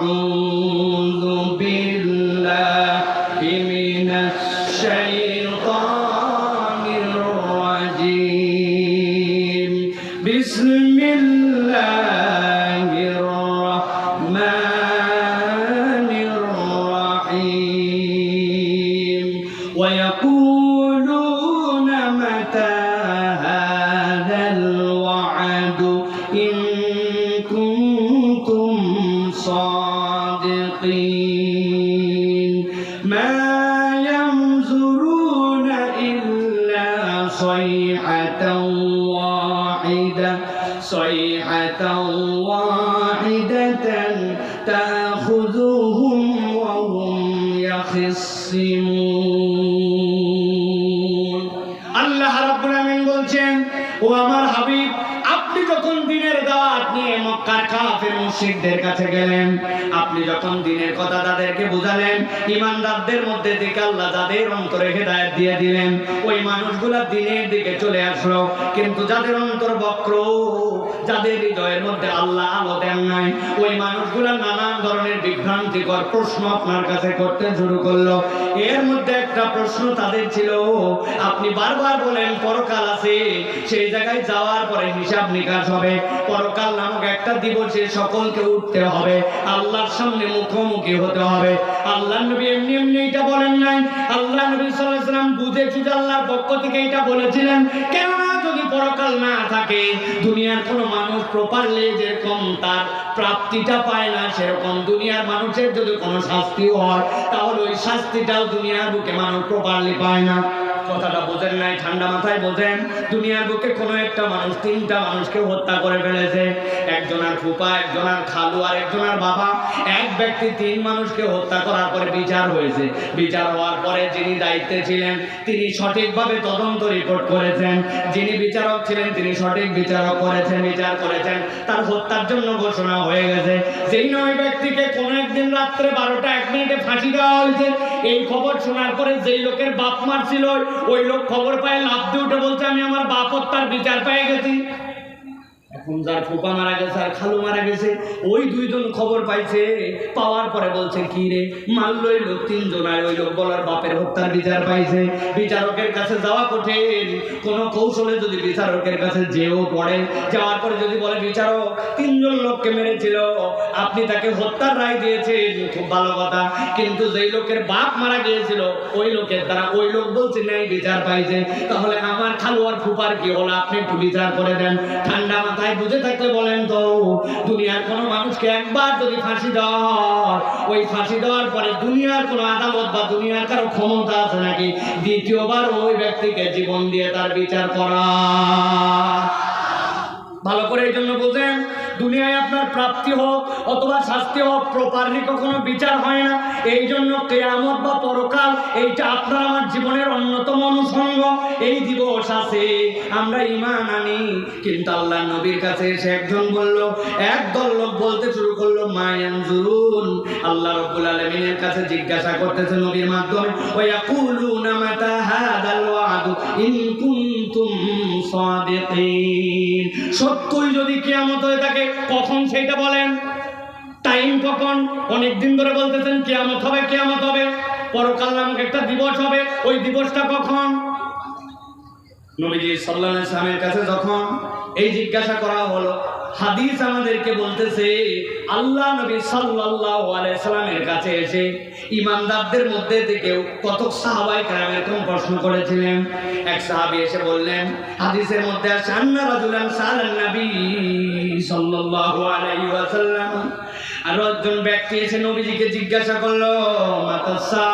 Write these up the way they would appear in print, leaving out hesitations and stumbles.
আউযু বিল্লাহি মিনাশ শাইতানির রাজীম বিসমিল্লাহির রাহমানির রাহিম ওয়া ইয়াকুলুনা মাতা হাযাল ওয়া'দু ইন কুনতুম সাদিকিন মা ইয়ানজুরুনা ইল্লা صيحة واحدة تأخذهم وهم يخصمون আল্লাহ রাব্বুল আমিন বলছেন ও আমার হাবিব আপনি যখন দ্বীনের দাওয়াত নিয়ে মক্কার কাফের মুশরিকদের কাছে গেলেন আপনি যখন দ্বীনের কথা তাদেরকে বুঝালেন ঈমানদারদের মধ্যে থেকে আল্লাহ যাদের অন্তরে হেদায়েত দিয়ে দিলেন ওই মানুষগুলা দ্বীনের দিকে চলে আসলো কিন্তু যাদের অন্তর বক্র যাদের হৃদয়ের মধ্যে আল্লাহ আলো দেন নাই ওই মানুষগুলা নানান ধরনের বিভ্রান্তিকর প্রশ্ন আপনার কাছে করতে শুরু করলো এর মধ্যে একটা প্রশ্ন তাদের ছিল আপনি বারবার বলেন পরকাল আছে সেই জায়গায় যাওয়ার পরে হিসাব নিকাশ হবে পরকাল নামক একটা দিবসে সকলকে উঠতে হবে আল্লাহর সামনে মুখোমুখি হতে হবে আল্লাহ নবী এমনি এমনি এটা বলেন নাই আল্লাহ নবী সাল্লাল্লাহু আলাইহি ওয়াসাল্লাম বুঝে সুঝে আল্লাহর পক্ষ থেকে এটা বলেছিলেন কেননা যদি পরকাল না থাকে দুনিয়ার কোনো মানুষ প্রপারলি যেরকম তার প্রাপ্তিটা পায় না সেরকম দুনিয়ার মানুষের যদি কোনো শাস্তি হয় তাহলে ওই শাস্তিটাও দুনিয়ার বুকে মানুষ প্রপারলি পায় না কথাটা বোঝেন নাই ঠান্ডা মাথায় বোঝেন দুনিয়ার বুকে কোনো একটা মানুষ তিনটা মানুষকে হত্যা করে ফেলেছে একজনের ফুপা একজনের খালু আর একজনের বাবা এক ব্যক্তি তিন মানুষকে হত্যা করার পরে বিচার হয়েছে বিচার হওয়ার পরে যিনি দায়িত্বে ছিলেন তিনি সঠিকভাবে তদন্ত রিপোর্ট করেছেন যিনি বিচারক ছিলেন তিনি সঠিক বিচার করেছেন তার হত্যার জন্য ঘোষণা হয়ে গেছে যেই নয় ব্যক্তিকে কোনো একদিন রাত্রে 12টা 1 মিনিটে ফাঁসি দেওয়া হয়েছে এই খবর শোনার পরে যেই লোকের বাপ মার ছিল ওই লোক খবর পায় লাফ দিয়ে উঠে বলছে আমি আমার বাপ হত্যার বিচার পেয়ে গেছি এখন যার ফুপা মারা গেছে আর খালু মারা গেছে ওই দুইজন খবর পাইছে পাওয়ার পরে বলছে কি রে মারলো এই লোক তিনজন আর ওই লোক বলার বাপের হত্যার বিচার পাইছে বিচারকের কাছে যাওয়া কঠিন কোনো কৌশলে যদি বিচারকের কাছে যেও পড়ে যাওয়ার পরে যদি বলে বিচারক তিনজন লোককে মেরেছিল আপনি তাকে হত্যার রায় দিয়েছেন খুব ভালো কথা কিন্তু যেই লোকের বাপ মারা গিয়েছিল ওই লোকের দ্বারা ওই লোক বলছে নাই বিচার পাইছে তাহলে আমার খালু আর ফুপার কি হলো আপনি একটু বিচার করে দেন ঠান্ডা মাথায় বুঝে থাকলে বলেন তো দুনিয়ার কোনো মানুষকে একবার যদি ফাঁসি দেওয়া হয় ওই ফাঁসি দেওয়ার পরে দুনিয়ার কোনো আদালত বা দুনিয়ার কারো ক্ষমতা আছে নাকি দ্বিতীয়বার ওই ব্যক্তিকে জীবন দিয়ে তার বিচার করা ভালো করে এই জন্য বোঝেন দুনিয়ায় আপনার প্রাপ্তি হোক অথবা শাস্তি হোক প্রপারলি কখনো বিচার হয় না এই জন্য কিয়ামত বা পরকাল এইটা আপনার আমার জীবনের অন্যতম অনুষঙ্গ এই দিবস আছে আমরা ঈমান আনি কিন্তু আল্লাহ নবীর কাছে এসে একজন বলল একদল লোক বলতে শুরু করলো মা ইয়ানজুরুন আল্লাহ রাব্বুল আলামিনের কাছে জিজ্ঞাসা করতেছে নবীর মাধ্যমে ওয়া ইয়াকুলুনা মাতা হাদাল ওয়াদু ইন কুনতুম সাদিকিন সত্যই যদি কিয়ামত হয়ে থাকে কখন সেটা বলেন টাইম কখন অনেকদিন ধরে বলতেছেন কিয়ামত হবে পরকাল নামক একটা দিবস হবে ওই দিবসটা কখন নবীজি সাল্লাল্লাহু আলাইহি ওয়াসাল্লামের কাছে যখন এই জিজ্ঞাসা করা হলো হাদিস আমাদেরকে বলতেছে আল্লাহ নবী সাল্লাল্লাহু আলাইহি ওয়াসাল্লামের কাছে এসে ঈমানদারদের মধ্যে থেকে কত সাহাবায়ে কেরাম এরকম প্রশ্ন করেছিলেন এক সাহাবী এসে বললেন হাদিসের মধ্যে আছে আন্না রাজুলান সালান নবী সাল্লাল্লাহু আলাইহি ওয়াসাল্লাম আর একজন ব্যক্তি এসে নবীজিকে জিজ্ঞাসা করলো মাতাসা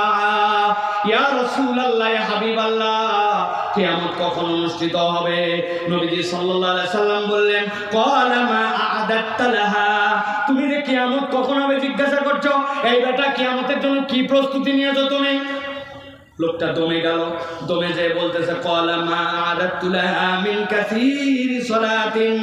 ইয়া রাসূলুল্লাহ ইয়া হাবিবাল্লাহ কিয়ামত কখন অনুষ্ঠিত হবে নবীজি সাল্লাল্লাহু আলাইহি সাল্লাম বললেন ক্বালা মা আ'দাত্তা লাহা তুমি যে কিয়ামত কখন হবে জিজ্ঞাসা করছো এই বেটা কিয়ামতের জন্য কি প্রস্তুতি নিয়েছো তুমি লোকটা দমে গেল দমে যে বলতেছে ক্বালা মা আ'দাত্তু লাহা মিন কাসীরি সালাতিন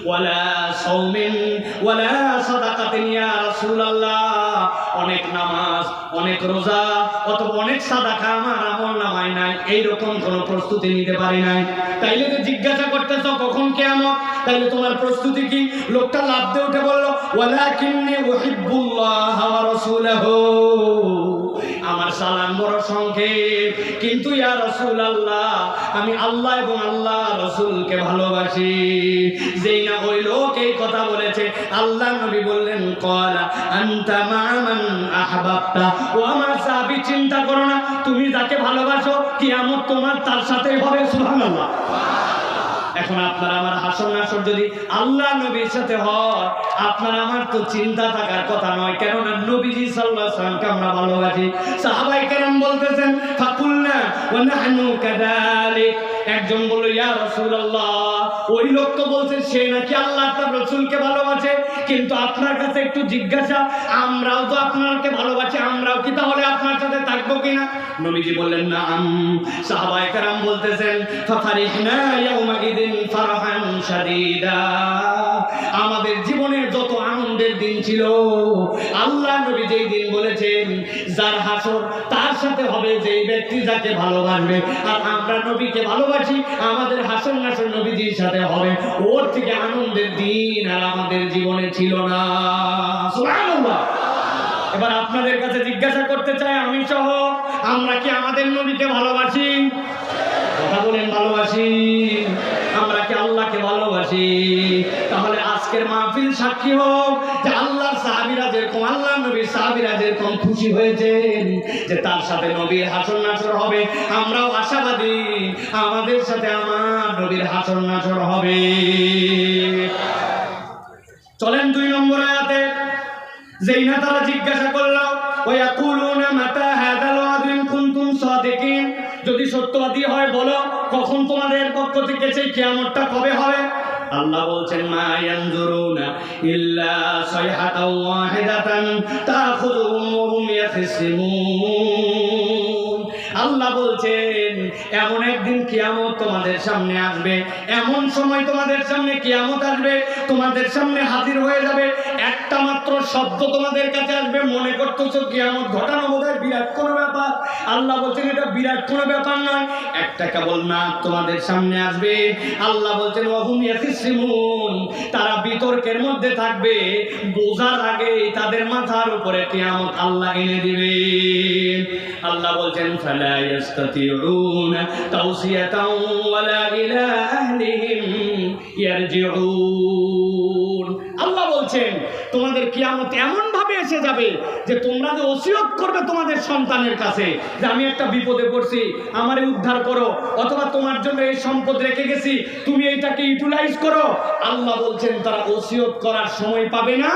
ওয়ালা সাওমিন ওয়ালা সাদাকাতিন ইয়া রাসূলুল্লাহ অনেক নামাজ, অনেক রোজা, অথবা অনেক সাদাকা আমার আমলনামায় নাই, এইরকম কোনো প্রস্তুতি নিতে পারি নাই। তাইলে তো জিজ্ঞাসা করতেছ কখন কিয়ামত, তাইলে তোমার প্রস্তুতি কি? লোকটা লাফ দিয়ে উঠে বলল, ওয়ালাকিন্নী উহিব্বুল্লাহ ওয়া রাসূলাহু, আমার সালাম বড় সংক্ষেপ, কিন্তু ইয়া রাসূলুল্লাহ আমি আল্লাহ এবং আল্লাহ রাসূলকে ভালোবাসি। যেই না ওই লোক এই কথা বলেছে, আল্লাহ নবী বললেন, ক্বালা আনতা মা মান আহবাবতা, ও আমার সাহাবী চিন্তা করো না, তুমি যাকে ভালোবাসো কিয়ামত তোমার তার সাথেই হবে। সুবহানাল্লাহ। এখন আপনার আমার হাসর নাসর যদি আল্লাহ নবীর সাথে হয়, আপনার আমার তো চিন্তা থাকার কথা নয়, কেননা নবীজি সাল্লাল্লাহু আলাইহি ওয়াসাল্লামকে আমরা ভালোবাসি। সাহাবায়ে কেরাম বলতেছেন, ফাকুলনা ওয়া নাহনু কাযালিক, একজন বলল, ইয়া রাসূলুল্লাহ ওই লোক তো বলছে সে নাকি আল্লাহ তার রাসূলকে ভালোবাসে, কিন্তু আপনার কাছে একটু জিজ্ঞাসা, আমরাও তো আপনাকে ভালোবাসি, আমরাও কি তাহলে আপনার সাথে থাকবো কিনা? নবীজি বললেন, নাআম। সাহাবায়ে কেরাম বলতেছেন, ফাফারিহনা ইয়াউমা ইদিন ফারহান শাদীদা, আমাদের জীবনের যত আনন্দের দিন ছিল, আল্লাহ নবী যেই দিন বলেছেন যার হাসর তার সাথে হবে যেই ব্যক্তি যাকে ভালোবাসবে, আর আমরা নবীকে ভালোবাসি, আমাদের হাসর নাসর নবীজির সাথে হবে, ওর থেকে আনন্দের দিন আর আমাদের জীবনে ছিল না। সুবহানাল্লাহ। এবার আপনাদের কাছে জিজ্ঞাসা করতে চাই, আমি সহ আমরা কি আমাদের নবীকে ভালোবাসি? কথা বলেন, ভালোবাসি? আমরা কি আল্লাহকে ভালোবাসি? তাহলে আজকের মাহফিল সাক্ষী হোক যে আল্লাহর সাহাবীরা যেরকম, আল্লাহ নবীর সাহাবীরা যেরকম খুশি হয়েছেন যে তার সাথে নবীর হাসর নাসর হবে, আমরাও আশাবাদী আমাদের সাথে আমার নবীর হাসর নাসর হবে। চলেন 2 নম্বর আয়াতে, যেই না তারা জিজ্ঞাসা করল, ওয়ায়াকুলুনা মাতা হাযাল ওয়াদু ইন কুনতুম সাদিকিন, যদি সত্যবাদী হয় বলো কখন তোমাদের পক্ষ থেকে সেই কিয়ামতটা কবে হবে? আল্লাহ বলছেন, মা ইয়ানজুরুনা ইল্লা সাইহাতাও ওয়াহিদাতান তাখুযুহুম ওয়া হুম ইয়াখসিমুন। আল্লাহ বলছেন এমন একদিন কিয়ামত তোমাদের সামনে আসবে, এমন সময় তোমাদের সামনে কিয়ামত আসবে, তোমাদের সামনে হাজির হয়ে যাবে, একটা মাত্র শব্দ তোমাদের কাছে আসবে, মনে করতেছো কিয়ামত ঘটানো বোধহয় বিরাট কোনো ব্যাপার। আল্লাহ বলছেন এটা বিরাট কোনো ব্যাপার নয়, একটা কেবল না তোমাদের সামনে আসবে। আল্লাহ বলছেন ওয়া হুম ইয়াখসিমুন, তারা বিতর্কের মধ্যে থাকবে, বোঝার আগেই তাদের মাথার উপরে কিয়ামত আল্লাহ এনে দিবে। আল্লাহ বলছেন, ফালা ইয়াস্তাতিউনা তাওসিয়াতাও ওয়ালা ইলা আহলিহিম ইয়ারজিউন। আল্লাহ বলছেন তোমাদের কিয়ামত এমন ভাবে এসে যাবে যে তোমরা যে ওসিয়ত করবে তোমাদের সন্তানের কাছে যে আমি একটা বিপদে পড়ছি, আমারে উদ্ধার করো, অথবা তোমার জন্য এই সম্পদ রেখে গেছি, তুমি এইটাকে ইউটিলাইজ করো, আল্লাহ বলছেন তারা ওসিয়ত করার সময় পাবে না,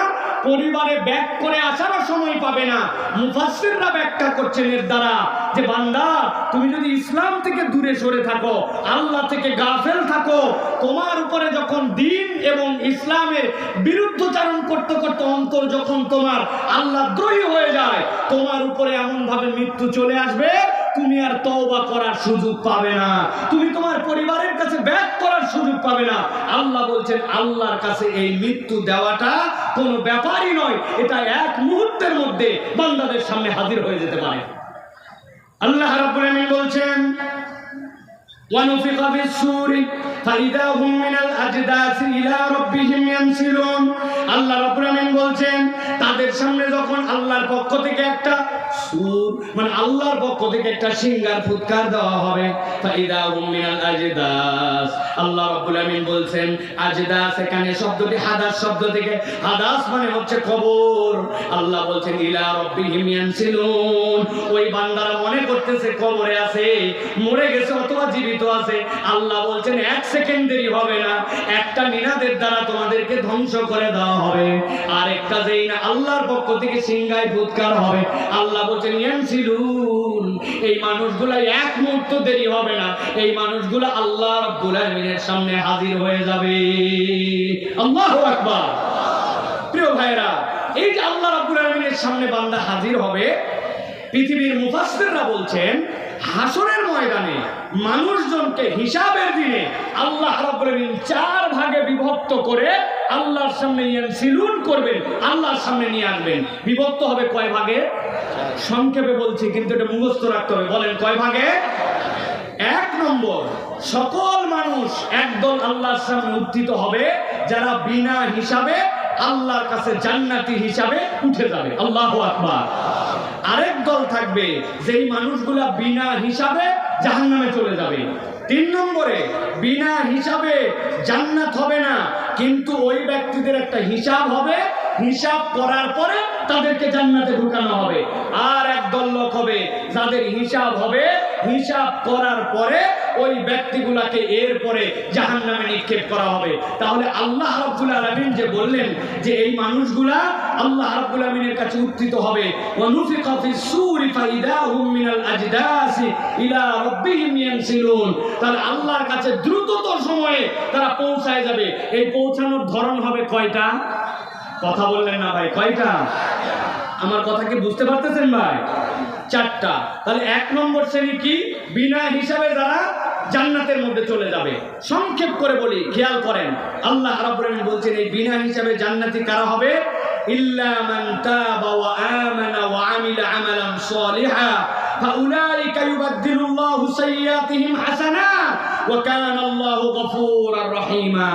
পরিবারে ব্যাক করে আসারও সময় পাবে না। মুফাসসিররা ব্যাখ্যা করছেন এর দ্বারা যে বান্দা তুমি যদি ইসলাম থেকে দূরে সরে থাকো, আল্লাহ থেকে গাফেল থাকো, তোমার উপরে যখন দ্বীন এবং ইসলামের বিরুদ্ধচারণ করতে করতে অন্তর যখন তোমার আল্লাহ দ্রোহী হয়ে যায়, তোমার উপরে এমন ভাবে মৃত্যু চলে আসবে তুমি আর তওবা করার সুযোগ পাবে না, তুমি তোমার পরিবারের কাছে ব্যাক করার সুযোগ পাবে না। আল্লাহ বলছেন আল্লাহর কাছে এই মৃত্যু দেওয়াটা কোনো ব্যাপারই নয়, এটা এক মুহূর্তের মধ্যে বান্দাদের সামনে হাজির হয়ে যেতে পারে। আল্লাহ রাব্বুল আলামিন বলছেন, ওয়ানুফিকা ফিস-সূরি ফাইদা হুম মিনাল আজদাসি ইলা রাব্বিহিম ইয়ানসিলুন। আল্লাহ রাব্বুল আলামিন বলছেন তাদের সামনে যখন আল্লাহর পক্ষ থেকে একটা সূর, মানে আল্লাহর পক্ষ থেকে একটা সিঙ্গার ফুৎকার দেওয়া হবে, ফাইদা হুম মিনাল আজদাস। আল্লাহ রাব্বুল আলামিন বলছেন আজদাস এখানে শব্দটি হাদাস শব্দ থেকে, হাদাস মানে হচ্ছে কবর। আল্লাহ বলছেন ইলা রাব্বিহিম ইয়ানসিলুন, ওই বান্দারা মনে করতেছে কবরে আছে, মরে গেছে অথবা জীবিত আছে। আল্লাহ বলছেন 1 সেকেন্ড দেরি হবে না, একটা নিনাদের দ্বারা তোমাদেরকে ধ্বংস করে দেওয়া হবে। আর একটা যেই না আল্লাহর পক্ষ থেকে সিংহায় ফুৎকার হবে, আল্লাহ বলছেন ইয়ানসিলুন, এই মানুষগুলা 1 মুহূর্ত দেরি হবে না, এই মানুষগুলা আল্লাহ রাব্বুল আলামিনের সামনে হাজির হয়ে যাবে। আল্লাহু আকবার। প্রিয় ভাইরা, এই যে আল্লাহ রাব্বুল আলামিনের সামনে বান্দা হাজির হবে, পৃথিবীর মুফাসসিররা বলছেন হাসরের ময়দানে মানুষজনকে হিসাবের দিনে আল্লাহ রাব্বুল আলামিন 4 ভাগে বিভক্ত করে আল্লাহর সামনে ইয়ানসিলুন করবেন, আল্লাহর সামনে নিয়ে আসবেন। বিভক্ত হবে কয় ভাগে? সংক্ষেপে বলছি, কিন্তু এটা মুখস্থ রাখতে হবে। বলেন কয় ভাগে? এক নম্বর, সকল মানুষ একদল আল্লাহর সামনে উত্থিত হবে যারা বিনা হিসাবে আল্লাহর কাছে জান্নাতি হিসাবে উঠে যাবে। আল্লাহু আকবার। আরেক দল থাকবে যেই মানুষগুলা বিনা হিসাবে জাহান্নামে চলে যাবে। তিন নম্বরে, বিনা হিসাবে জান্নাত হবে না, কিন্তু ওই ব্যক্তিদের একটা হিসাব হবে, হিসাব করার পরে তাদেরকে জান্নাতে ঢুকানো হবে। আর একদল লোক হবে যাদের হিসাব হবে, হিসাব করার পরে ওই ব্যক্তিগুলাকে এরপরে জাহান্নামে নিক্ষেপ করা হবে। তাহলে আল্লাহ রাব্বুল আলামিন যে বললেন যে এই মানুষগুলা আল্লাহ রাব্বুল আলামিনের কাছে উত্থিত হবে, ওয়া নুফিকা ফিস সূরি ফাইদা হুম মিনাল আজদাসি ইলা রাব্বিহিম ইয়ানসিলুন। তাহলে আল্লাহর কাছে দ্রুততর সময়ে তারা পৌঁছায় যাবে। এই পৌঁছানোর ধরন হবে কয়টা? কথা বললেন না ভাই, কয়টা? আমার কথা কি বুঝতে পারতেছেন ভাই? চারটা। তাহলে এক নম্বর শ্রেণী কি? বিনা হিসাবে যারা জান্নাতের মধ্যে চলে যাবে। সংক্ষেপ করে বলি, খেয়াল করেন। আল্লাহ রাব্বুল আলামিন বলছেন এই বিনা হিসাবে জান্নাতি কারা হবে? ইল্লা মান তাবা ওয়া আমানা ওয়া আমিলা আমালান সালিহা ফাউলাইকা ইউবাদদিলুল্লাহু সাইয়্যাতিহিম হাসানাত ওয়া কানা আল্লাহু গফুরার রহিমা।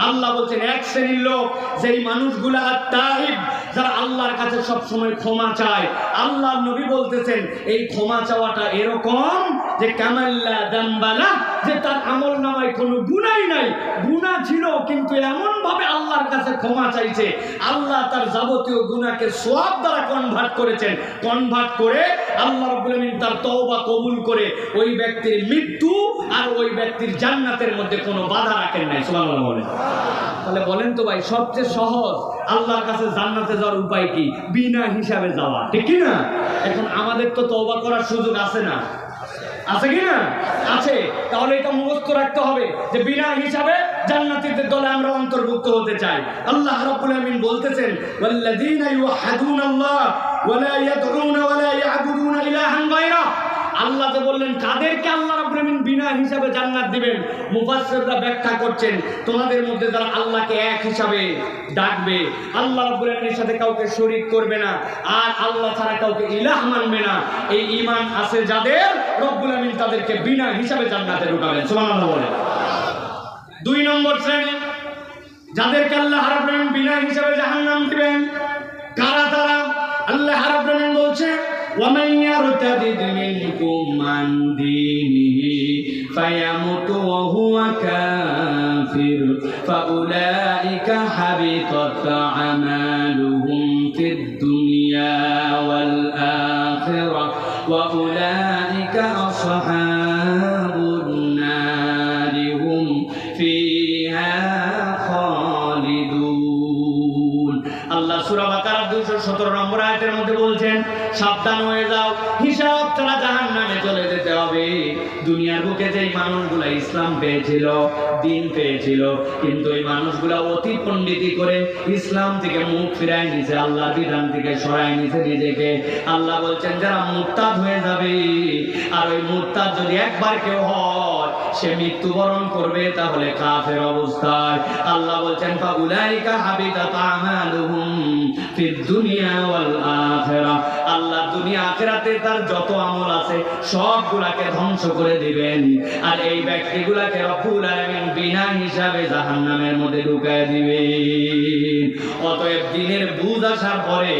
আল্লাহ বলছেন এক শ্রেণীর লোক, যেই মানুষগুলা তাইব, যারা আল্লাহর কাছে সব সময় ক্ষমা চায়। আল্লাহর নবী বলতেছেন এই ক্ষমা চাওয়াটা এরকম যে কামাল্লা দামবালা, যে তার আমলনামায় কোনো গুনাহ নাই, গুনাহ ছিল কিন্তু এমন ভাবে আল্লাহর কাছে ক্ষমা চাইছে, আল্লাহ তার যাবতীয় গুনাহকে সওয়াব দ্বারা কনভার্ট করেছেন। কনভার্ট করে আল্লাহ রাব্বুল আলামিন তার তওবা কবুল করে ওই ব্যক্তির মৃত্যু আর ওই ব্যক্তির জান্নাতের মধ্যে কোনো বাধা রাখেন নাই। সুবহানাল্লাহ বলেন। তাহলে বলেন তো ভাই, সবচেয়ে সহজ আল্লাহর কাছে জান্নাতে যাওয়ার উপায় কি? বিনা হিসাবে যাওয়া, ঠিক কি না? এখন আমাদের তো তওবা করার সুযোগ আছে না? আছে কি না? আছে। তাহলে এটা মুখস্থ রাখতে হবে যে বিনা হিসাবে জান্নাতীদের দলে আমরা অন্তর্ভুক্ত হতে চাই। আল্লাহ রাব্বুল আলামিন বলতেছেন ওয়াল্লাযীনা ইউহাদুনাল্লাহ ওয়া লা ইয়াদউনা ওয়া লা ইয়াবুদুনা ইলাহান গায়রা। আল্লাহ তো বললেন কাদেরকে আল্লাহ রাব্বুল আলামিন বিনা হিসাবে জান্নাত দিবেন। মুফাসসিররা ব্যাখ্যা করছেন তোমাদের মধ্যে যারা আল্লাহকে এক হিসাবে ডাকবে, আল্লাহ রাব্বুল আলামিনের সাথে কাউকে শরীক করবে না, আর আল্লাহ ছাড়া কাউকে ইলাহ মানবে না, এই ঈমান আছে যাদের, রব্বুল আলামিন তাদেরকে বিনা হিসাবে জান্নাতে ঢুকাবেন। সুবহানাল্লাহ বলেন। দুই নম্বর শ্রেণী যাদেরকে আল্লাহ রাব্বুল আলামিন বিনা হিসাবে জাহান্নাম দিবেন, কারা তারা? আল্লাহ রাব্বুল আলামিন বলছেন وَمَنْ يَرْتَدِدْ مِنْكُمْ عَنْ دِينِهِ فَيَمُتْ وَهُوَ كَافِرٌ فَأُولَئِكَ حَبِطَتْ أَعْمَالُهُمْ فِي الدُّنْيَا وَالْآخِرَةِ وَأُولَئِكَ أَصْحَابُ النَّارِ هُمْ فِيهَا خَالِدُونَ। আল্লাহ সূরা বাকারার 217 নম্বর আয়াতের মধ্যে বলছেন সাবধান হয়ে যাও, হিসাব ছাড়া জাহান্নামে চলে যেতে হবে। দুনিয়ার বুকে যেই মানুষগুলা ইসলাম পেয়েছিল, দিন পেয়েছিল, কিন্তু এই মানুষগুলা অতি পণ্ডিতি করে ইসলাম থেকে মুখ ফিরায় নিছে, আল্লাহর বিধান থেকে সরায় নিছে নিজেকে। আল্লাহ বলছেন যারা মুরতাদ হয়ে যাবে, আর ওই মুরতাদ যদি একবার কেউ হয় সে মৃত্যুবরণ করবে, তাহলে কাফের অবস্থায়। আল্লাহ বলছেন ফাউলাইকা হাবিতাত আমালুহুম ফিদ দুনিয়া ওয়াল আখিরাহ। আল্লাহ দুনিয়া আখিরাতে তার যত আমল আছে সবগুলাকে ধ্বংস করে দিবেন, আর এই ব্যক্তিগুলাকে রব্বুল আলামিন বিনা হিসাবে জাহান্নামের মধ্যে ঢুকায় দিবেন। অতএব দিনের বুঝ আসার পরে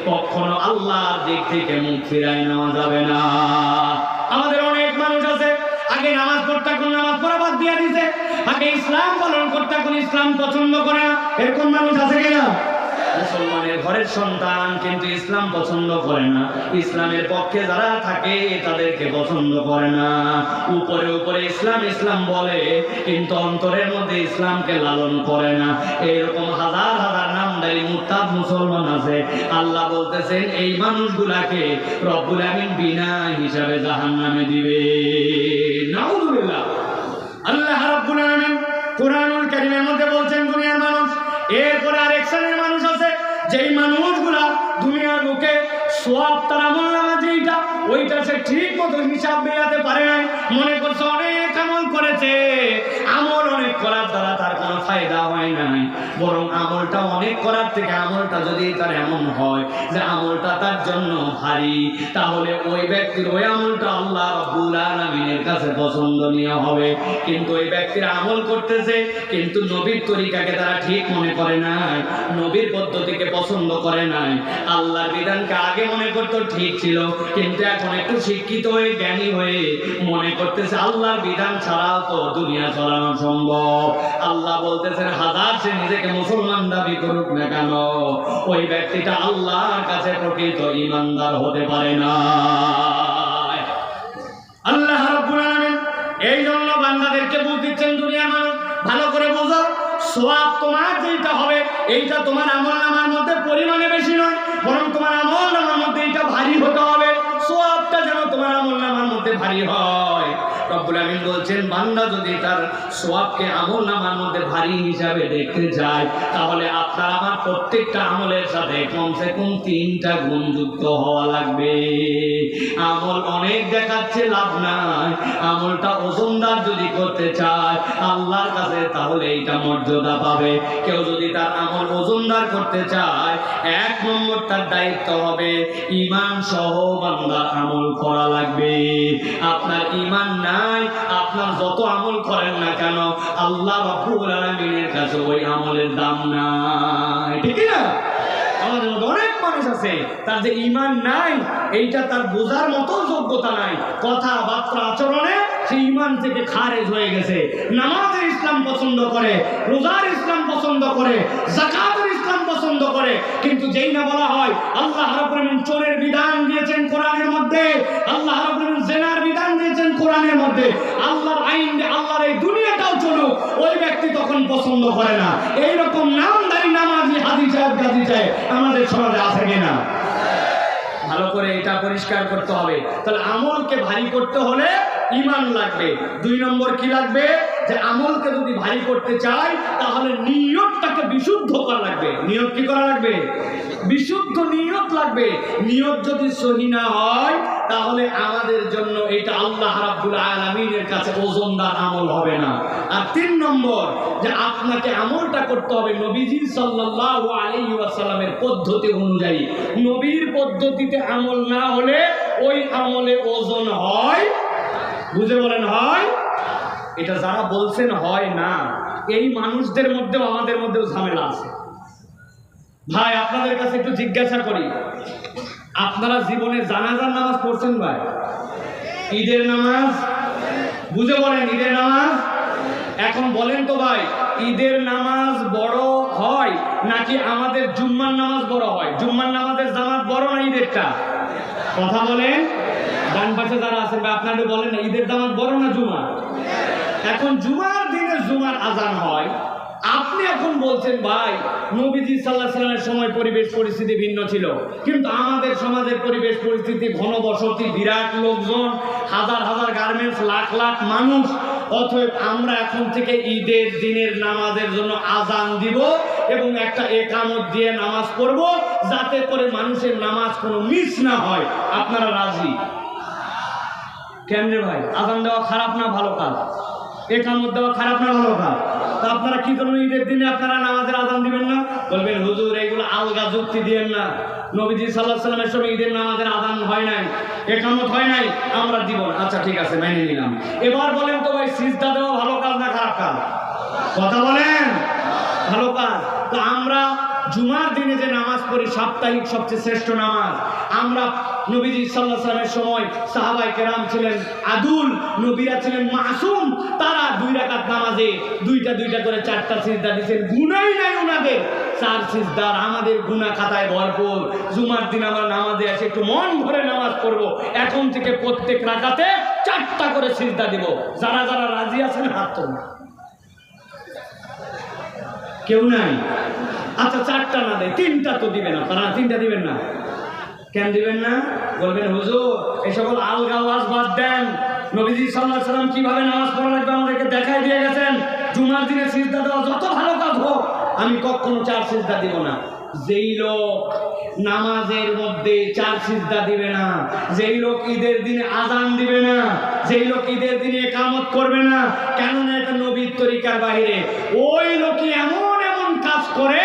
কখনো আল্লাহর দিক থেকে মুখ ফিরায় নেওয়া যাবে না। আমাদের অনেক মানুষ আছে আগে নামাজ পড়তে, কোন নামাজ পড়া বাদ দিয়ে দিছে, আগে ইসলাম পালন করতে, কোন ইসলাম পছন্দ করে না, এরকম মানুষ আছে কিনা? মুসলমানের ঘরের সন্তান কিন্তু ইসলাম পছন্দ করে না, ইসলামের পক্ষে যারা থাকে তাদেরকে পছন্দ করে না। উপরে উপরে ইসলাম ইসলাম বলে, কিন্তু অন্তরের মধ্যে ইসলামকে লালন করে না। এরকম হাজার হাজার নামদারি মুরতাদ মুসলমান আছে। আল্লাহ বলতেছেন এই মানুষগুলাকে রব্বুল আমিন বিনা হিসাবে জাহান্নামে দিবে। নাউযুবিল্লাহ। আল্লাহ রাব্বুল আমিন কুরআনুল কারীমের মধ্যে বলছেন দুনিয়ার মানুষ। এরপরে আরেক শ্রেণীর মানুষ আছে যেই মানুষগুলা দুনিয়ার বুকে সওয়াব তার আমলনামা যেটা, ওইটা সে ঠিক মতো হিসাব মেলাতে পারে নাই। মনে করছে অনেক আমল করেছে, আমল অনেক করার দ্বারা তার কোনো ফায়দা হয় নাই। বরং আমলটা অনেক করার থেকে আমলটা যদি তার এমন হয় যে আমলটা তার জন্য ভারী, তাহলে ওই ব্যক্তির ওই আমলটা আল্লাহ রাব্বুল আলামিনের কাছে পছন্দনীয় হবে। কিন্তু ওই ব্যক্তির আমল করতেছে কিন্তু নবীর তরিকাকে তারা ঠিক মনে করে নাই, নবীর পদ্ধতিকে পছন্দ করে নাই, আল্লাহর বিধানকে আগে মনে করতো ঠিক ছিল, কিন্তু এখন একটু শিক্ষিত হয়ে জ্ঞানী হয়ে মনে করতেছে আল্লাহর বিধান ছাড়াও তো দুনিয়া চালানো সম্ভব। আল্লাহ বলতেছেন হাজার সে নিজেকে মুসলমান দাবি করুক না কেন, ওই ব্যক্তিটা আল্লাহর কাছে প্রকৃত ঈমানদার হতে পারে না। আল্লাহ রাব্বুল আলামিন এই জন্য বান্দাদেরকে বুঝ দিচ্ছেন, দুনিয়ার মানুষ ভালো করে বোঝো, সওয়াব তোমার যেটা হবে এইটা তোমার আমলনামার মধ্যে পরিমাণে বেশি নয়, বরং তোমার আমলনামার মধ্যে এটা ভারী হতে হবে, সওয়াবটা যেন তোমার আমলনামার মধ্যে ভারী হয়। রব্বুল আমিন বলছেন বান্দা যদি তার সওয়াবকে আমলনামার মধ্যে ভারী হিসাবে দেখতে যায়, তাহলে আপনার আমার প্রত্যেকটা আমলের সাথে কমসে কম 3টা গুণ যুক্ত হওয়া লাগবে। আমল অনেক দেখাচ্ছে লাভ নাই, আমলটা ওজনদার যদি করতে চায় আল্লাহর কাছে তাহলে এইটা মর্যাদা পাবে। কেউ যদি তার আমল ওজনদার করতে চায় 1 নম্বর তার দায়িত্ব হবে ঈমান সহ বান্দার আমল করা লাগবে। আপনার ঈমান নাই, আপনার যত আমল করেন না কেন আল্লাহ রাব্বুল আলামিনের কাছে ওই আমলের দাম নাই, ঠিক না? আমাদের মধ্যে অনেক মানুষ আছে তার যে ঈমান নাই এইটা তার বোঝার মতো যোগ্যতা নাই, কথাবার্তা আচরণে সে ঈমান থেকে খারেজ হয়ে গেছে। নামাজের ইসলাম পছন্দ করে, রোজার ইসলাম পছন্দ করে, যাকাতের ইসলাম পছন্দ করে, কিন্তু যেই না বলা হয় আল্লাহ রাব্বুল আলামিন চোরের বিধান দিয়েছেন কোরআনের মধ্যে, আল্লাহ রাব্বুল আলামিন জিনার বিধান দিয়েছেন কোরআনের মধ্যে, আল্লাহর আইন আল্লাহর এই দুনিয়াটাও চলুক, ওই ব্যক্তি তখন পছন্দ করে না। এইরকম নামদারি নামাজি হাজি সাহেব গাজী সাহেব আমাদের সমাজে আছে কিনা? ভালো করে এটা পরিষ্কার করতে হবে। তাহলে আমলকে ভারী করতে হলে ঈমান লাগবে। 2 নম্বর কি লাগবে? যে আমলকে যদি ভারী করতে চাই তাহলে নিয়তটাকে বিশুদ্ধ করা লাগবে। নিয়ত কি করা লাগবে? বিশুদ্ধ নিয়ত লাগবে। নিয়ত যদি সহি না হয় তাহলে আমাদের জন্য এটা আল্লাহ রাব্বুল আলামিনের কাছে ওজনদার আমল হবে না। আর 3 নম্বর যে আপনাকে আমলটা করতে হবে নবীজি সাল্লাল্লাহু আলাইহি ওয়াসাল্লামের পদ্ধতি অনুযায়ী। নবীর পদ্ধতিতে আমল না হলে ওই আমলে ওজন হয়, বুঝে বলেন হয়? এটা যারা বলছেন হয় না, এই মানুষদের মধ্যেও আমাদের মধ্যেও ঝামেলা আছে। ভাই আপনাদের কাছে একটু জিজ্ঞাসা করি, আপনারা জীবনে জানাজার নামাজ পড়ছেন ভাই? ঈদের নামাজ? বুঝে বলেন ঈদের নামাজ? এখন বলেন তো ভাই, ঈদের নামাজ বড় হয় নাকি আমাদের জুম্মার নামাজ বড় হয়? জুম্মার নামাজের জামাত বড় না ঈদেরটা? কথা বলেন। ডান পাশে যারা আছেন ভাই আপনারা বলেন না, ঈদের জামাত বড় না জুমা? এখন জুমার দিনে জুমার আজান হয়, আপনি এখন বলছেন ভাই নবীজি সাল্লাল্লাহু আলাইহি ওয়াসাল্লামের সময় পরিবেশ পরিস্থিতি ভিন্ন ছিল, কিন্তু আমাদের সমাজের পরিবেশ পরিস্থিতি ঘনবসতি, বিরাট লোকজন, হাজার হাজার গার্মেন্টস, লাখ লাখ মানুষ, অতএব আমরা এখন থেকে ঈদের দিনের নামাজের জন্য আজান দিব এবং একটা একামত দিয়ে নামাজ পড়ব যাতে করে মানুষের নামাজ কোনো মিস না হয়। আপনারা রাজি? কেন রে ভাই? আজান দেওয়া খারাপ না ভালো কাজ? একামত দেওয়া খারাপ না ভালো কাজ? তা আপনারা কি জন্য ঈদের দিনে আপনারা নামাজের আজান দিবেন না? বলবেন হুজুর এগুলো আলগা যুক্তি দিবেন না, নবীজি সাল্লাল্লাহু আলাইহি ওয়াসাল্লামের সময় ঈদের নামাজের আজান হয় নাই, একামত হয় নাই, আমরা দিব না। আচ্ছা ঠিক আছে, মেনে নিলাম। এবার বলেন তো ভাই সিজদা দেওয়া ভালো কাজ না খারাপ কাজ? কথা বলেন। ভালো কাজ। তো আমরা জুমার দিনে যে নামাজ পড়ি সাপ্তাহিক সবচেয়ে শ্রেষ্ঠ নামাজ, আমরা নবীজি সাল্লাল্লাহু আলাইহি ওয়াসাল্লামের সময় সাহাবায়ে কেরাম ছিলেন আদুল, নবীরা ছিলেন মাসুম, তারা 2 রাকাত নামাজে দুইটা করে 4টা সিজদা দিয়েছেন, গুনাহই নাই ওনাদের। 4 সিজদার আমাদের গুনাহ খাতায় ভরপুর। জুমার দিন আমরা নামাজে এসে একটু মন ভরে নামাজ পড়ব, এখন থেকে প্রত্যেক রাকাতে 4টা করে সিজদা দিব। যারা যারা রাজি আছেন হাত তোলেন। কেউ নাই? আচ্ছা 4টা না দেয় 3টা তো দিবেন আপনারা, 3টা দিবেন না কেন দিবেন না? বলবেন হুজুর এই সকল আলগা ওয়াজ বাদ দেন, নবীজি সাল্লাল্লাহু আলাইহি ওয়াসাল্লাম কিভাবে নামাজ পড়া লাগবে আমাদেরকে দেখাই দিয়ে গেছেন। জুমার দিনে সিজদা দেওয়া যত ভালো কাজ হোক, আমি কখনো 4 সিজদা দিব না। যেই লোক নামাজের মধ্যে 4 সিজদা দিবে না, যেই লোক ঈদের দিনে আজান দিবে না, যেই লোক ঈদের দিনে ইকামত করবে না, কেননা এটা নবীর তরিকার বাইরে, ওই লোকই এমন কাজ করে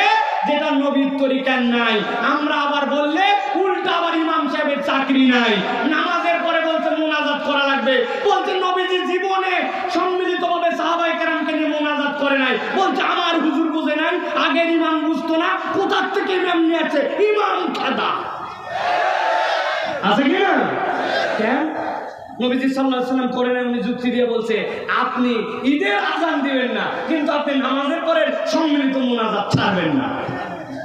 যেটা নবীর তরিকার নাই। আমরা আবার বললে উল্টা আবার ইমাম সাহেবের চাকরি নাই। নামাজের পরে বলছে মুনাজাত করা লাগবে, বলছে নবীজি জীবনে সম্মিলিতভাবে সাহাবায়ে কেরামকে নিয়ে মুনাজাত করে নাই। বলছে আমার হুজুর বুঝে নাই, আগের ইমাম বুঝতো না, কোথার থেকে ইমাম নিয়েছে? ইমাম খাদা আছে কি না? কেন নবীজি সাল্লাল্লাহু আলাইহি ওয়াসাল্লাম করে না? উনি যুক্তি দিয়ে বলছে আপনি ঈদের আযান দিবেন না, কিন্তু আপনি নামাজের পরে সম্মিলিত মুনাজাত ছাড়বেন না।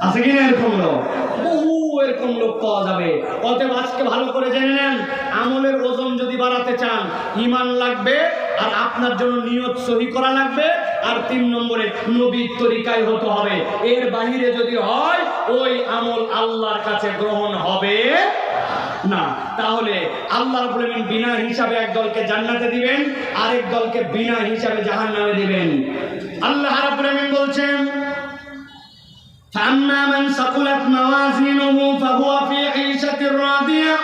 আছে কি না এরকম লোক? বহু এরকম লোক পাওয়া যাবে। অতএব আজকে ভালো করে জেনে নেন, আমলের ওজন যদি বাড়াতে চান ঈমান লাগবে, আর আপনার জন্য নিয়ত সহি করা লাগবে, আর 3 নম্বরে নবীর তরিকায় হতে হবে। এর বাহিরে যদি হয় ওই আমল আল্লাহর কাছে গ্রহণ হবে না। তাহলে আল্লাহ রাব্বুল আলামিন বিনা হিসাবে এক দলকে জান্নাতে দিবেন, আরেক দলকে বিনা হিসাবে জাহান্নামে দিবেন। আল্লাহ রাব্বুল আলামিন বলছেন ফাম্মা মান সাকুলাত মাওয়াজিনুহু ফাহুয়া ফি ঈশাতির রাদিয়া।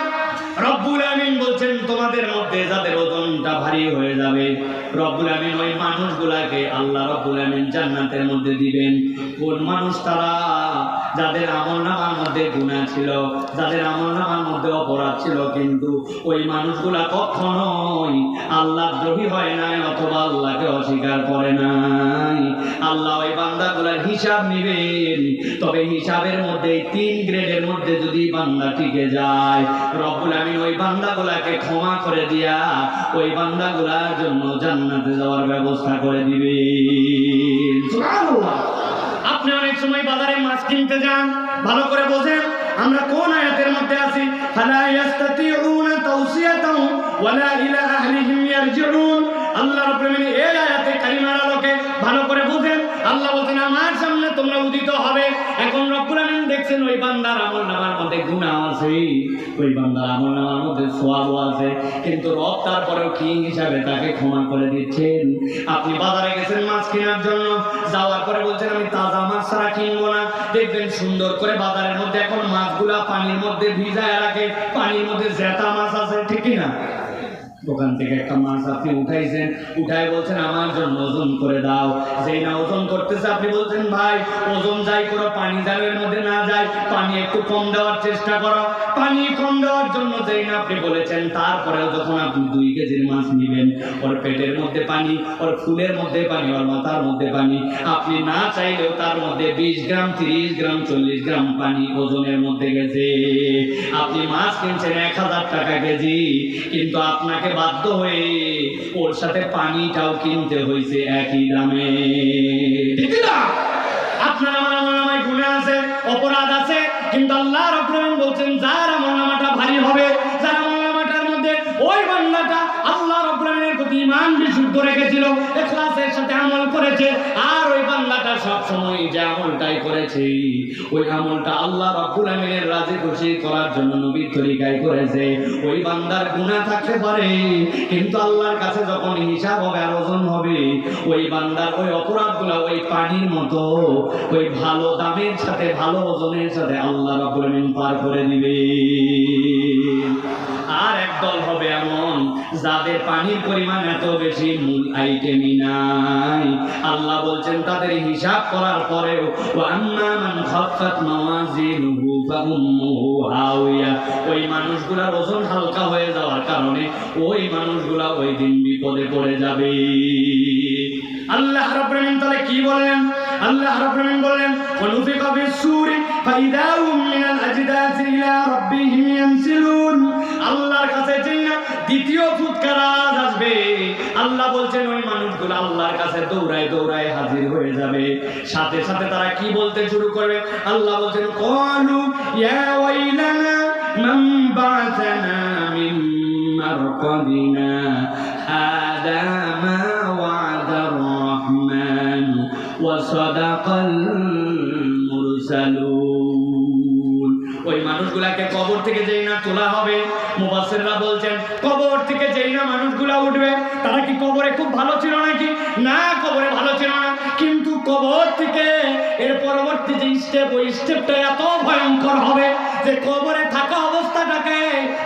রব্বুল আমিন বলছেন তোমাদের মধ্যে যাদের ওজনটা ভারী হয়ে যাবে, রব্বুল আমিন ওই মানুষগুলাকে আল্লাহ রব্বুল আমিন জান্নাতের মধ্যে দিবেন। কোন মানুষ তারা? যাদের আমলনামার মধ্যে গুনাহ ছিল, যাদের আমলনামার মধ্যে অপরাধ ছিল, কিন্তু ওই মানুষগুলা কখনোই আল্লাহদ্রোহী হয় নাই অথবা আল্লাহকে অস্বীকার করে নাই। আল্লাহ ওই বান্দাগুলার হিসাব নেবেন। তবে হিসাবের মধ্যে 3 গ্রেডের মধ্যে যদি বান্দা টিকে যায়, রব্বুল আমিন ওই বান্দাগুলাকে ক্ষমা করে দিয়া ওই বান্দাগুলার জন্য জান্নাতে যাওয়ার ব্যবস্থা করে দিবেন। সুবহানাল্লাহ। আপনি অনেক সময় বাজারে মাছ কিনতে যান, ভালো করে বোঝেন আমরা কোন আয়াতের মধ্যে আছি। ফালা ইয়াস্তাতিউনা তাওসিয়াতাও ওয়ালা ইলা আহলিহিম ইয়ারজিউন। আল্লাহ রাব্বুল আমিন এই আয়াতে কারিমার আলোকে ভালো করে বোঝেন। আল্লাহ বলেন আমার সামনে তোমরা উদিত হবে। এখন রব্বুল আমিন দেখছেন ওই বান্দার আমলনামার মধ্যে গুনাহ আছে, ওই বান্দার আমলনামার মধ্যে সওয়াবও আছে, কিন্তু রব তারপরেও কি হিসাবে তাকে ক্ষমা করে দিচ্ছেন। আপনি বাজারে গেছেন মাছ কেনার জন্য, যাওয়ার পরে বলছেন আমি তাজা মাছ ছাড়া কিনবো না। দেখবেন সুন্দর করে বাজারের মধ্যে এখন মাছগুলা পানির মধ্যে ভিজায় রাখে, পানির মধ্যে জেতা মাছ আছে, ঠিক না? দোকান থেকে একটা মাছ আপনি উঠাইছেন, উঠাই বলছেন আমার জন্য ওজন করে দাও। যেই না ওজন করতেছে আপনি বলছেন ভাই ওজন যাই করো পানি জালের মধ্যে না যায়, পানি একটু কম দেওয়ার চেষ্টা করো। পানি কম দেওয়ার জন্য যেই না আপনি বলেছেন, তারপরেও যখন আপনি 2 কেজির মাছ নিবেন, ওর পেটের মধ্যে পানি, ওর ফুলের মধ্যে পানি, ওর মাথার মধ্যে পানি, আপনি না চাইলেও তার মধ্যে 20 গ্রাম 30 গ্রাম 40 গ্রাম পানি ওজনের মধ্যে গেছে। আপনি মাছ কিনছেন 1000 টাকা কেজি, কিন্তু আপনাকে বাধ্য হয়ে ওর সাথে পানিটাও কিনতে হয়েছে একই দামে, ঠিক না? আপনার আমার আমলনামায় গুনাহ আছে, অপরাধ আছে, কিন্তু আল্লাহ রাব্বুল আমিন বলছেন যার আমলনামাটা ভারী হবে, যার আমলনামাটার মধ্যে ওই বান্দাটা আল্লাহ রাব্বুল আমিনের প্রতি ঈমান বিশুদ্ধ রেখেছিল, ইখলাসের সাথে আমল করেছে, আর ওই বান্দাটা সব সময় যে আমলটাই করেছে ওই আমলটা আল্লাহ রাব্বুল আমিনের রাজি খুশি করার জন্য নবীর তরিকায় করেছে, ওই বান্দার গুনাহ থাকতে পারে, কিন্তু আল্লাহর কাছে যখন হিসাব হবে আর ওজন হবে, ওই বান্দার ওই অপরাধগুলো ওই পানির মতো ওই ভালো দামের সাথে ভালো ওজনের সাথে আল্লাহ রাব্বুল আমিন পার করে দিবে। আর একদল হবে এমন যাদের পানির পরিমাণ এত বেশি, মূল আইটেমই নাই। আল্লাহ বলছেন তাদের হিসাব করার পরেও ওয়া আম্মা মান খাফফাত মাওয়াজিনুহু ফাউম্মুহু হাওিয়া, ওই মানুষগুলোর ওজন হালকা হয়ে যাওয়ার কারণে ওই মানুষগুলা ওই দিন বিপদে পড়ে যাবে। আল্লাহ রাব্বুল আমিন তাহলে কি বলেন? আল্লাহ রাব্বুল আমিন বলেন ওয়ানুফিকা ফিস-সূরি ফাইদা হুম মিনাল আজদাসি ইলা রাব্বিহিম ইয়ানসিলুন। আল্লাহর কাছে যেই না দ্বিতীয় ফুৎকার আসবে, আল্লাহ বলছেন ওই মানুষগুলো আল্লাহর কাছে দৌড়ায় দৌড়ায় হাজির হয়ে যাবে। সাথে সাথে তারা কি বলতে শুরু করবে? আল্লাহ বলছেন ক্বালু ইয়া ওয়াইলানা মান বা'সানা মিন মারকাদিনা হাদা মা ওয়া'দার রাহমান ওয়া সাদাকাল মুরসালুন। ওই মানুষগুলাকে কবর থেকে যেই না তোলা হবে, মুফাসসিররা বলছেন কবর থেকে যেই না মানুষগুলা উঠবে, তারা কি কবরে খুব ভালো ছিল নাকি? না, কবরে ভালো ছিল না, কিন্তু কবর থেকে এর পরবর্তী যে স্টেপ, ওই স্টেপটা এত ভয়ঙ্কর হবে যে কবরে থাকা অবস্থাটাকে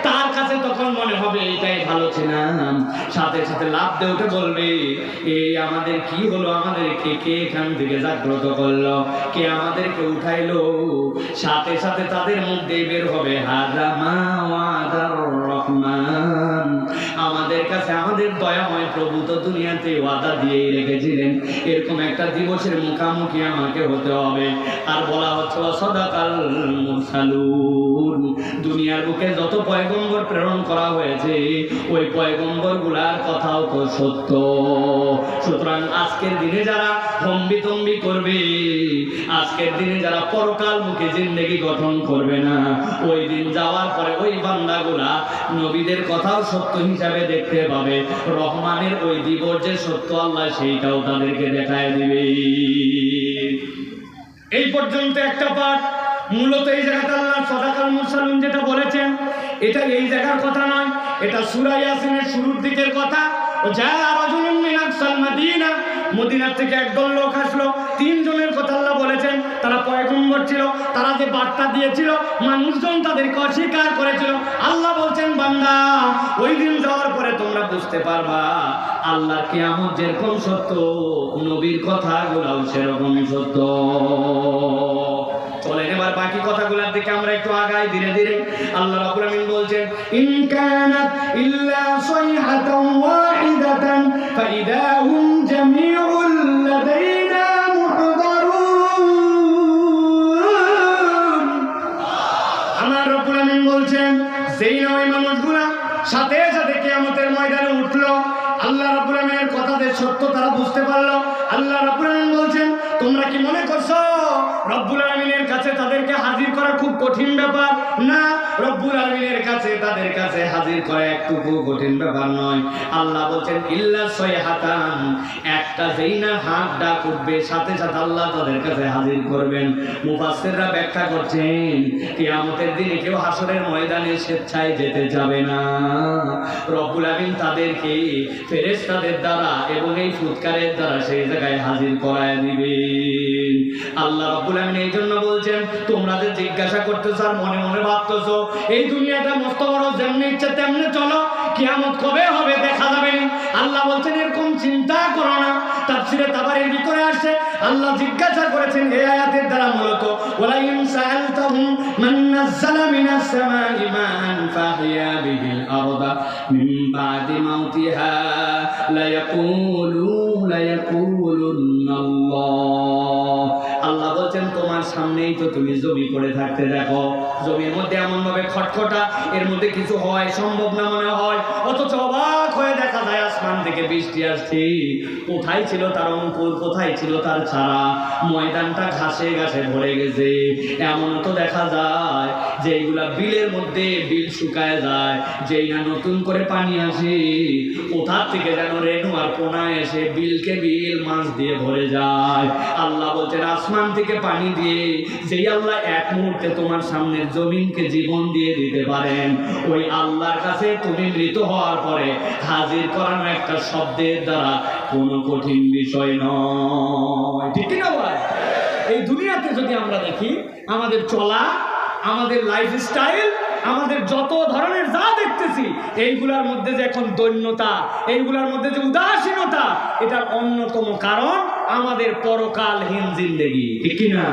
তার কাছে তখন মনে হবে এটাই ভালো ছিলাম। সাথে সাথে সাথে লাফ দিয়ে উঠে বলবে, এই আমাদের কি হলো, আমাদেরকে কে এখান থেকে জাগ্রত করলো, কে আমাদেরকে উঠাইলো। সাথে সাথে তাদের মধ্যে বের হবে, হাযা মা ওয়াদার রহমান, আমাদের কাছে আমাদের দয়াময় প্রভু তো দুনিয়াতে ওয়াদা দিয়েই রেখেছিলেন, এরকম একটা দিবসের মুখোমুখি আমাকে হতে হবে। আর বলা হচ্ছে সাদাকাল মুরসালুন, দুনিয়ার বুকে যত পয়গম্বর প্রেরণ করা হয়েছে ওই পয়গম্বর গুলার কথাও তো সত্য। সুতরাং আজকের দিনে যারা হম্বিতম্বি করবে, আজকের দিনে যারা পরকাল মুখে জিন্দেগি গঠন করবে না, ওই দিন যাওয়ার পরে ওই বান্দাগুলা নবীদের কথাও সত্য হিসাবে দেখতে পাবে, রহমানের ওই দিবস যে সত্য আল্লাহ সেইটাও তাদেরকে দেখায় দিবে। এই পর্যন্ত একটা পাঠ। মূলত এই জায়গাতে আল্লাহ সাদাকাল মুরসালুন যেটা বলেছেন এটা এই জায়গার কথা নয়, এটা সূরা ইয়াসিনের শুরুর দিকের কথা। যা রাজুলুন মিন আকসাল মাদিনা, মদিনা থেকে একদল লোক আসলো, তিনজনের কথা আল্লাহ বলেছেন, তারা পয়গম্বর ছিল, তারা যে বার্তা দিয়েছিল মানুষজন তাদেরকে অস্বীকার করেছিল। আল্লাহ বলছেন, বান্দা ওই দিন যাওয়ার পরে তোমরা বুঝতে পারবা আল্লাহর কিয়ামত যেরকম সত্য, নবীর কথাগুলোও সেরকম সত্য। চলেন এবার বাকি কথাগুলোর দিকে আমরা একটু আগাই ধীরে ধীরে। আল্লাহ রাব্বুল আমিন বলছেন, ইন কানাত ইল্লা সাইহাতান ওয়াহিদাতান ফাইদা হুম জামিউল লাদাইনা মুহদারুন। আমার রাব্বুল আমিন বলছেন, যেই নয় মানুষগুলা সাথে সাথে কিয়ামতের ময়দানে উঠলো, আল্লাহ রাব্বুল আমিনের কথাদের সত্য তারা বুঝতে পারলো। আল্লাহ রাব্বুল আমিন বলছেন, তোমরা কি মনে করছো রব্বুল আলামিনের কাছে তাদেরকে হাজির করা খুব কঠিন ব্যাপার? না, রব্বুল আলামিনের কাছে তাদের কাছে হাজির করা একটুকু কঠিন ব্যাপার নয়। আল্লাহ বলছেন, ইল্লা সাইহাতান, একটা যেই না হাত ডাক উঠবে সাথে সাথে আল্লাহ তাদের কাছে হাজির করবেন। মুফাসসিররা ব্যাখ্যা করছেন, কিয়ামতের দিনে কেউ হাসরের ময়দানে স্বেচ্ছায় যেতে যাবে না, রব্বুল আলামিন তাদেরকে ফেরেশতাদের দ্বারা এবং এই ফুৎকারের দ্বারা সেই জায়গায় হাজির করায় দিবেন। আল্লাহ রাব্বুল আমিন এই জন্য বলছেন, তোমরা যে জিজ্ঞাসা করতেছো আর মনে মনে ভাবতেছো এই দুনিয়াটা মস্ত বড়, যেমনি ইচ্ছে তেমনি চলো, কিয়ামত কবে হবে দেখা যাবে না। আল্লাহ বলছেন, এরকম চিন্তা করো না। তাফসীরে তাবারীর ভিতরে আসছে, আল্লাহ জিজ্ঞাসা করেছেন এই আয়াতের দ্বারা মূলত, ওয়ালা ইন সাআলতাহুম মান নাযালা মিনাস সামাই মান ফাহিয়া বিহিল আরদা মিন বাদি মাউতিহা লা ইয়াকুলুন্নাল্লাহ। আল্লাহ বলছেন, তোমার সামনেই তো তুমি জমি পড়ে থাকতে দেখো, জমির মধ্যে এমন ভাবে খটখটা, এর মধ্যে কিছু হয় সম্ভব না মনে হয়, অথচ অবাক হয়ে দেখা যায় আসমান থেকে বৃষ্টি আসছে। কোথায় ছিল তার অঙ্কুর, কোথায় ছিল তার ছাড়া? ময়দানটা ঘাসে ঘাসে ভরে গেছে। এমন তো দেখা যায় যে এইগুলা বিলের মধ্যে বিল শুকায় যায়, যেই না নতুন করে পানি আসে কোথা থেকে যেন রেণু আর পোনা এসে বিলকে বিল মাছ দিয়ে ভরে যায়। আল্লাহ বলছেন, আসমান থেকে পানি দিয়ে যেই আল্লাহ এক মুহূর্তে তোমার সামনের জমিনকে জীবন দিয়ে দিতে পারেন, ওই আল্লাহর কাছে তুমি মৃত হওয়ার পরে হাজির করানো একটা শব্দের দ্বারা কোনো কঠিন বিষয় নয়। ঠিক না ভাই? এই দুনিয়াতে যদি আমরা দেখি, আমাদের চলা, আমাদের লাইফস্টাইল, আমাদের যত ধরনের যা দেখতেছি, এইগুলার মধ্যে যে এখন দৈন্যতা, এইগুলার মধ্যে যে উদাসীনতা, এটার অন্যতম কারণ আমাদের পরকালহীন জিন্দেগি। ঠিক কিনা?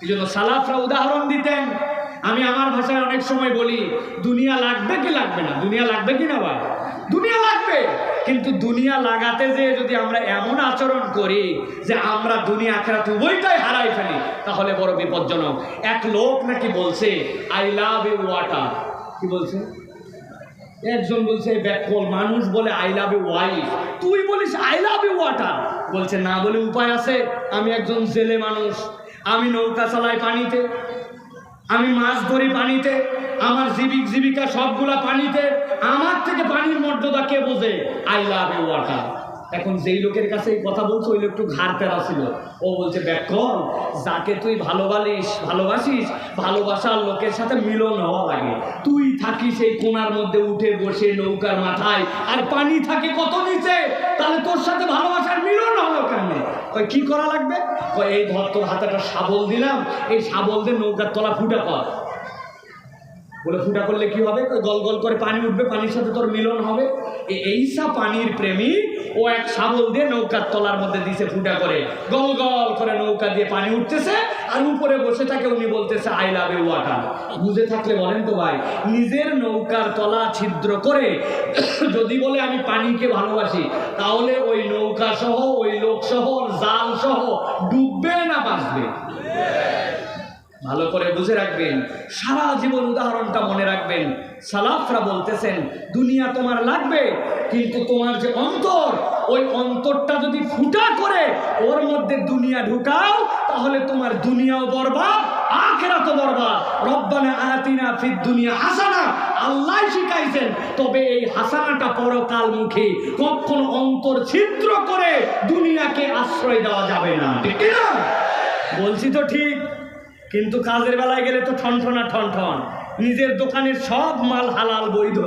এই জন্য সালাফরা উদাহরণ দিতেন। আমি আমার ভাষায় অনেক সময় বলি, দুনিয়া লাগবে কি লাগবে না? দুনিয়া লাগবে কি না ভাই? দুনিয়া লাগবে, কিন্তু দুনিয়া লাগাতে যে যদি আমরা এমন আচরণ করি যে আমরা দুনিয়া আখিরাত উভয়টাই হারাই ফেলি, তাহলে বড় বিপজ্জনক। এক লোক নাকি বলছে, আই লাভ ইউ ওয়াটার। কি বলছে? একজন বলছে ব্যাকল মানুষ বলে আই লাভ ইউ ওয়াইফ, তুই বলিস আই লাভ ইউ ওয়াটার। বলছে, না বলে উপায় আছে, আমি একজন জেলে মানুষ, আমি নৌকা চালাই পানিতে, আমি মাছ ধরি পানিতে, আমার জীবিকা সবগুলা পানিতে, আমার থেকে পানির মর্যাদা কে বোঝে? I love you water. এখন যেই লোকের কাছে এই কথা বলছো, ওই লোক একটু ঘাড় পেরা ছিল। ও বলছে, ব্যাকল, যাকে তুই ভালোবাসিস, ভালোবাসার লোকের সাথে মিলন হওয়া লাগে। তুই থাকিস এই কোনার মধ্যে উঠে বসে নৌকার মাথায়, আর পানি থাকে কত নিচে, তাহলে তোর সাথে ভালোবাসার মিলন হলো কেন? ওই কি করা লাগবে? ওই এই ধর, তোর হাতে একটা শাবল দিলাম, এই শাবল দিয়ে নৌকার তলা ফুটে কর। বলে ফুটা করলে কি হবে? গল গল করে পানি উঠবে, পানির সাথে তোর মিলন হবে। এইসা পানির প্রেমী ও এক শাবল দিয়ে নৌকার তলার মধ্যে দিছে ফুটা করে, গল গল করে নৌকা দিয়ে পানি উঠতেছে, আর উপরে বসে থাকে উনি বলতেছে আই লাভ ইউ ওয়াটার। বুঝে থাকলে বলেন তো ভাই, নিজের নৌকার তলা ছিদ্র করে যদি বলে আমি পানিকে ভালোবাসি, তাহলে ওই নৌকা সহ, ওই লোক সহ, জাল সহ ডুববে না বাঁচবে? ভালো করে বুঝে রাখবেন, সারা জীবন উদাহরণটা মনে রাখবেন। সালাফরা বলতেছেন দুনিয়া তোমার লাগবে, কিন্তু তোমার যে অন্তর, ওই অন্তরটা যদি ফুটা করে ওর মধ্যে দুনিয়া ঢুকাও, তাহলে তোমার দুনিয়াও বরবাদ, আখিরাতও বরবাদ। রব্বানা আতিনা ফিদ দুনিয়া হাসানা, আল্লাহ শিখাইছেন। তবে এই হাসানাটা পরকালমুখী, কখনো অন্তর ছিদ্র করে দুনিয়াকে আশ্রয় দেওয়া যাবে না, ঠিক না? বলছি তো ঠিক, কিন্তু কাজের বেলায় গেলে তো ঠনঠনা ঠনঠন। নিজের দোকানের সব মাল হালাল বৈধ,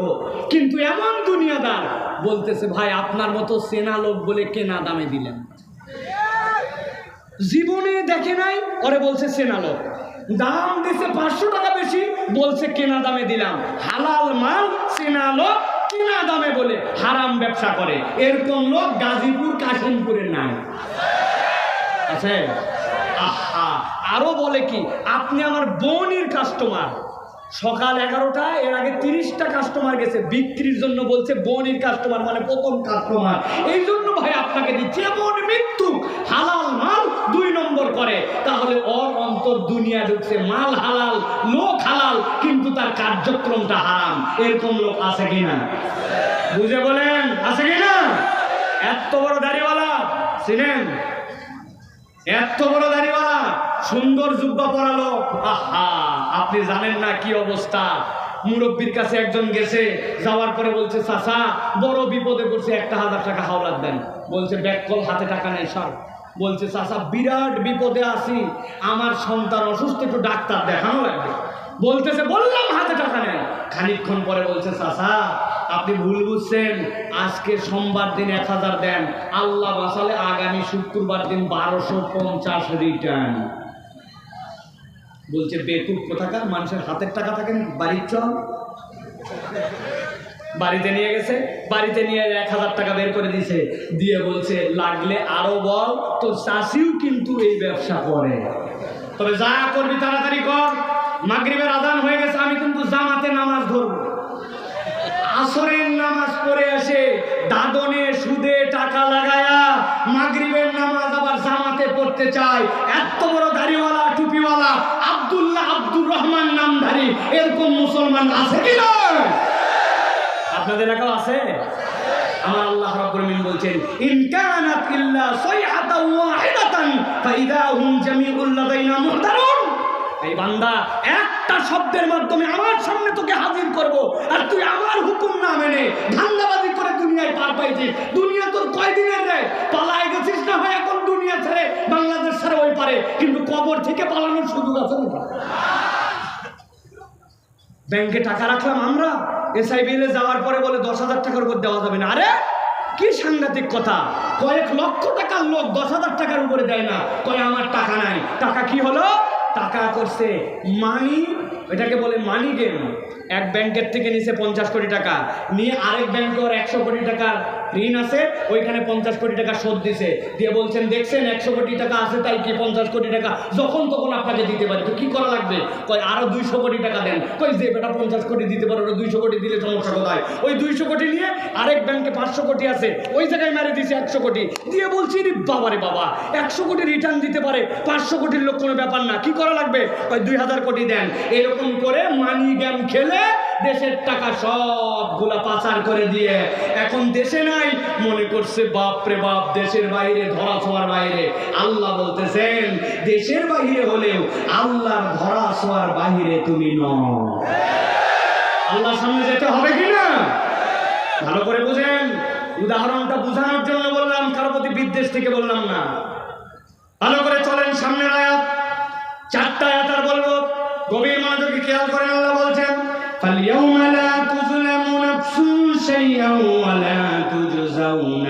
কিন্তু এমন দুনিয়াদার বলতেছে ভাই আপনার মতো সেনা লোক বলে কেনা দামে দিলেন। জীবনে দেখে নাই, ওরে বলছে সেনা লোক। দাম দিছে 500 টাকা বেশি, বলছে কেনা দামে দিলাম। হালাল মাল সেনা লোক কেনা দামে বলে হারাম ব্যবসা করে। এরকম লোক গাজীপুর কাশিমপুরে নাই, আছে? আহা, আরো বলে কি আপনি আমার বোনের কাস্টমার, সকাল 11টা, এর আগে 30টা কাস্টমার গেছে বিক্রির জন্য, বলছে বোনের কাস্টমার মানে প্রথম কাস্টমার, এই জন্য ভাই আপনাকে দিচ্ছি। এমন মৃত্যু, হালাল মাল 2 নম্বর করে, তাহলে ওর অন্তর দুনিয়া ঢুকছে, মাল হালাল, লোক হালাল, কিন্তু তার কার্যক্রমটা হারাম। এরকম লোক আছে কিনা? বুঝে বলেন, আছে কিনা? এত বড় দাড়িওয়ালা চিনেন? এত বড় দাড়িওয়ালা, সুন্দর জুব্বা পরালো, আহা, আপনি জানেন না কি অবস্থা। মুরব্বীর কাছে একজন গেছে, যাওয়ার পরে বলছে চাচা বড় বিপদে পড়ছে, 1000 টাকা হাওলাত দেন। বলছে ব্যাগ কল, হাতে টাকা নেই সর। বলছে চাচা বিরাট বিপদে আছি, আমার সন্তান অসুস্থ, একটু ডাক্তার দেখানো লাগবে। বলতেছে বললাম হাতে টাকা নেই। খানিকক্ষণ পরে বলছে চাচা আপনি ভুল বুঝছেন, আজকে সোমবার দিন 1000 দেন, আল্লাহ বাঁচালে আগামী শুক্রবার দিন 1250 রিটার্ন। বলছে বেকুব কোথাকার, মানুষের হাতের টাকা থাকে না, বাড়ির চল। বাড়িতে নিয়ে গেছে, বাড়িতে নিয়ে 1000 টাকা বের করে দিছে, দিয়ে বলছে লাগলে আরো বল, তোর চাষিও কিন্তু এই ব্যবসা করে, তবে যা করবি তাড়াতাড়ি কর। মাগরিবের আজান হয়ে গেছে, আমি কিন্তু জামাতে নামাজ ধরবো। আসরের নামাজ পড়ে আসে, দাদনে সুদে টাকা লাগায়া মাগরিবের নামাজ আবার জামাতে পড়তে চায়। এত বড় দাড়িওয়ালা টুপিওয়ালা আব্দুল্লাহ আব্দুর রহমান নামধারী এরকম মুসলমান আছে কি না? আপনাদের এলাকাও আছে? আমার আল্লাহ রাব্বুল আলামিন বলছেন ইন কানাত ইল্লা সাইহাতান ওয়াহিদাতান ফাইদা হুম জামিউল লাদাইনা মুহদারুন। এই বান্দা, একটা শব্দের মাধ্যমে আমার সামনে তোকে হাজির করব, আর তুই আমার হুকুম না মেনে ধান্দাবাজি করে দুনিয়ায় পার পাইছিস। দুনিয়া তোর কয়দিনের রে? পালায় গেছিস না হয় এখন দুনিয়া ছেড়ে, বাংলাদেশ ছেড়ে ওই পারে, কিন্তু কবর থেকে পালানোর সুযোগ আছে না? ব্যাংকে টাকা রাখলাম আমরা, এসআইবিএল এ যাওয়ার পরে বলে 10,000 টাকার উপর দেওয়া যাবে না। আরে কি সাংঘাতিক কথা, কয়েক লক্ষ টাকার লোক 10,000 টাকার উপরে দেয় না, কয় আমার টাকা নাই। টাকা কি হলো? টাকা করছে মানি, এটাকে বলে মানি গেম। এক ব্যাংকের থেকে নিছে 50 কোটি টাকা, নিয়ে আরেক ব্যাংকে ওর 100 কোটি টাকার ঋণ আছে, ওইখানে 50 কোটি টাকা শোধ দিছে, দিয়ে বলছেন দেখছেন 100 কোটি টাকা আছে, তাই কি 50 কোটি টাকা যখন তখন আপনাকে দিতে পারি, তো কি করা লাগবে? কয় আরো 200 কোটি টাকা দেন। কই যে বেটা 50 কোটি দিতে পারো, 200 কোটি দিলে সমস্যা কোথায়? ওই 200 কোটি নিয়ে আরেক ব্যাংকে 500 কোটি আছে, ওই জায়গায় মারি দিছে 100 কোটি, দিয়ে বলছি রে বাবা রে বাবা, 100 কোটি রিটার্ন দিতে পারে, 500 কোটির লোক কোনো ব্যাপার না, কি করা লাগবে? কয় 2000 কোটি দেন। এরকম করে মানি গেম খেলে দেশের টাকা সবগুলা পাচার করে দিয়ে এখন দেশে নাই, মনে করছে বাপ রে বাপ দেশের বাইরে, ধরা ছোঁয়ার বাইরে। আল্লাহ বলতেছেন দেশের বাইরে হলেও আল্লাহর ধরা ছোঁয়ার বাইরে তুমি নও। আল্লাহর সামনে যেতে হবে কিনা ভালো করে বুঝেন। উদাহরণটা বোঝানোর জন্য বললাম, কারো প্রতি বিদ্বেষ থেকে বললাম না। ভালো করে চলেন, সামনের আয়াত, 4টা আয়াত আর বলবো, গভীর মনোযোগে খেয়াল করেন। আল্লাহ বলছেন فَالْيَوْمَ لَا تُظْلَمُ نَفْسٌ شَيْئًا وَلَا تُجْزَوْنَ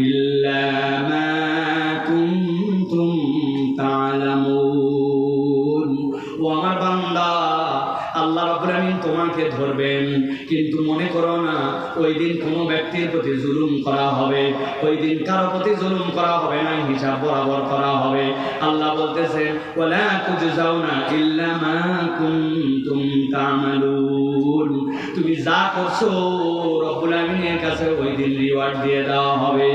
إِلَّا مَا كُنتُمْ تَعْلَمُونَ। ও আমার বান্দা, আল্লাহ রাব্বুল আলামিন তোমাকে ধরবেন, কিন্তু মনে করো না ওই দিন কোনো ব্যক্তির প্রতি জুলুম করা হবে, ওই দিন কারো প্রতি জুলুম করা হবে না, হিসাব বরাবর করা হবে। আল্লাহ বলতেছেন ওয়ালা তুজজাউনা ইল্লা মা কুনতুম তা'মালুন, তুমি যা করছো রব্বুল আমিনের কাছে ওই দিন রিওয়ার্ড দিয়ে দেওয়া হবে।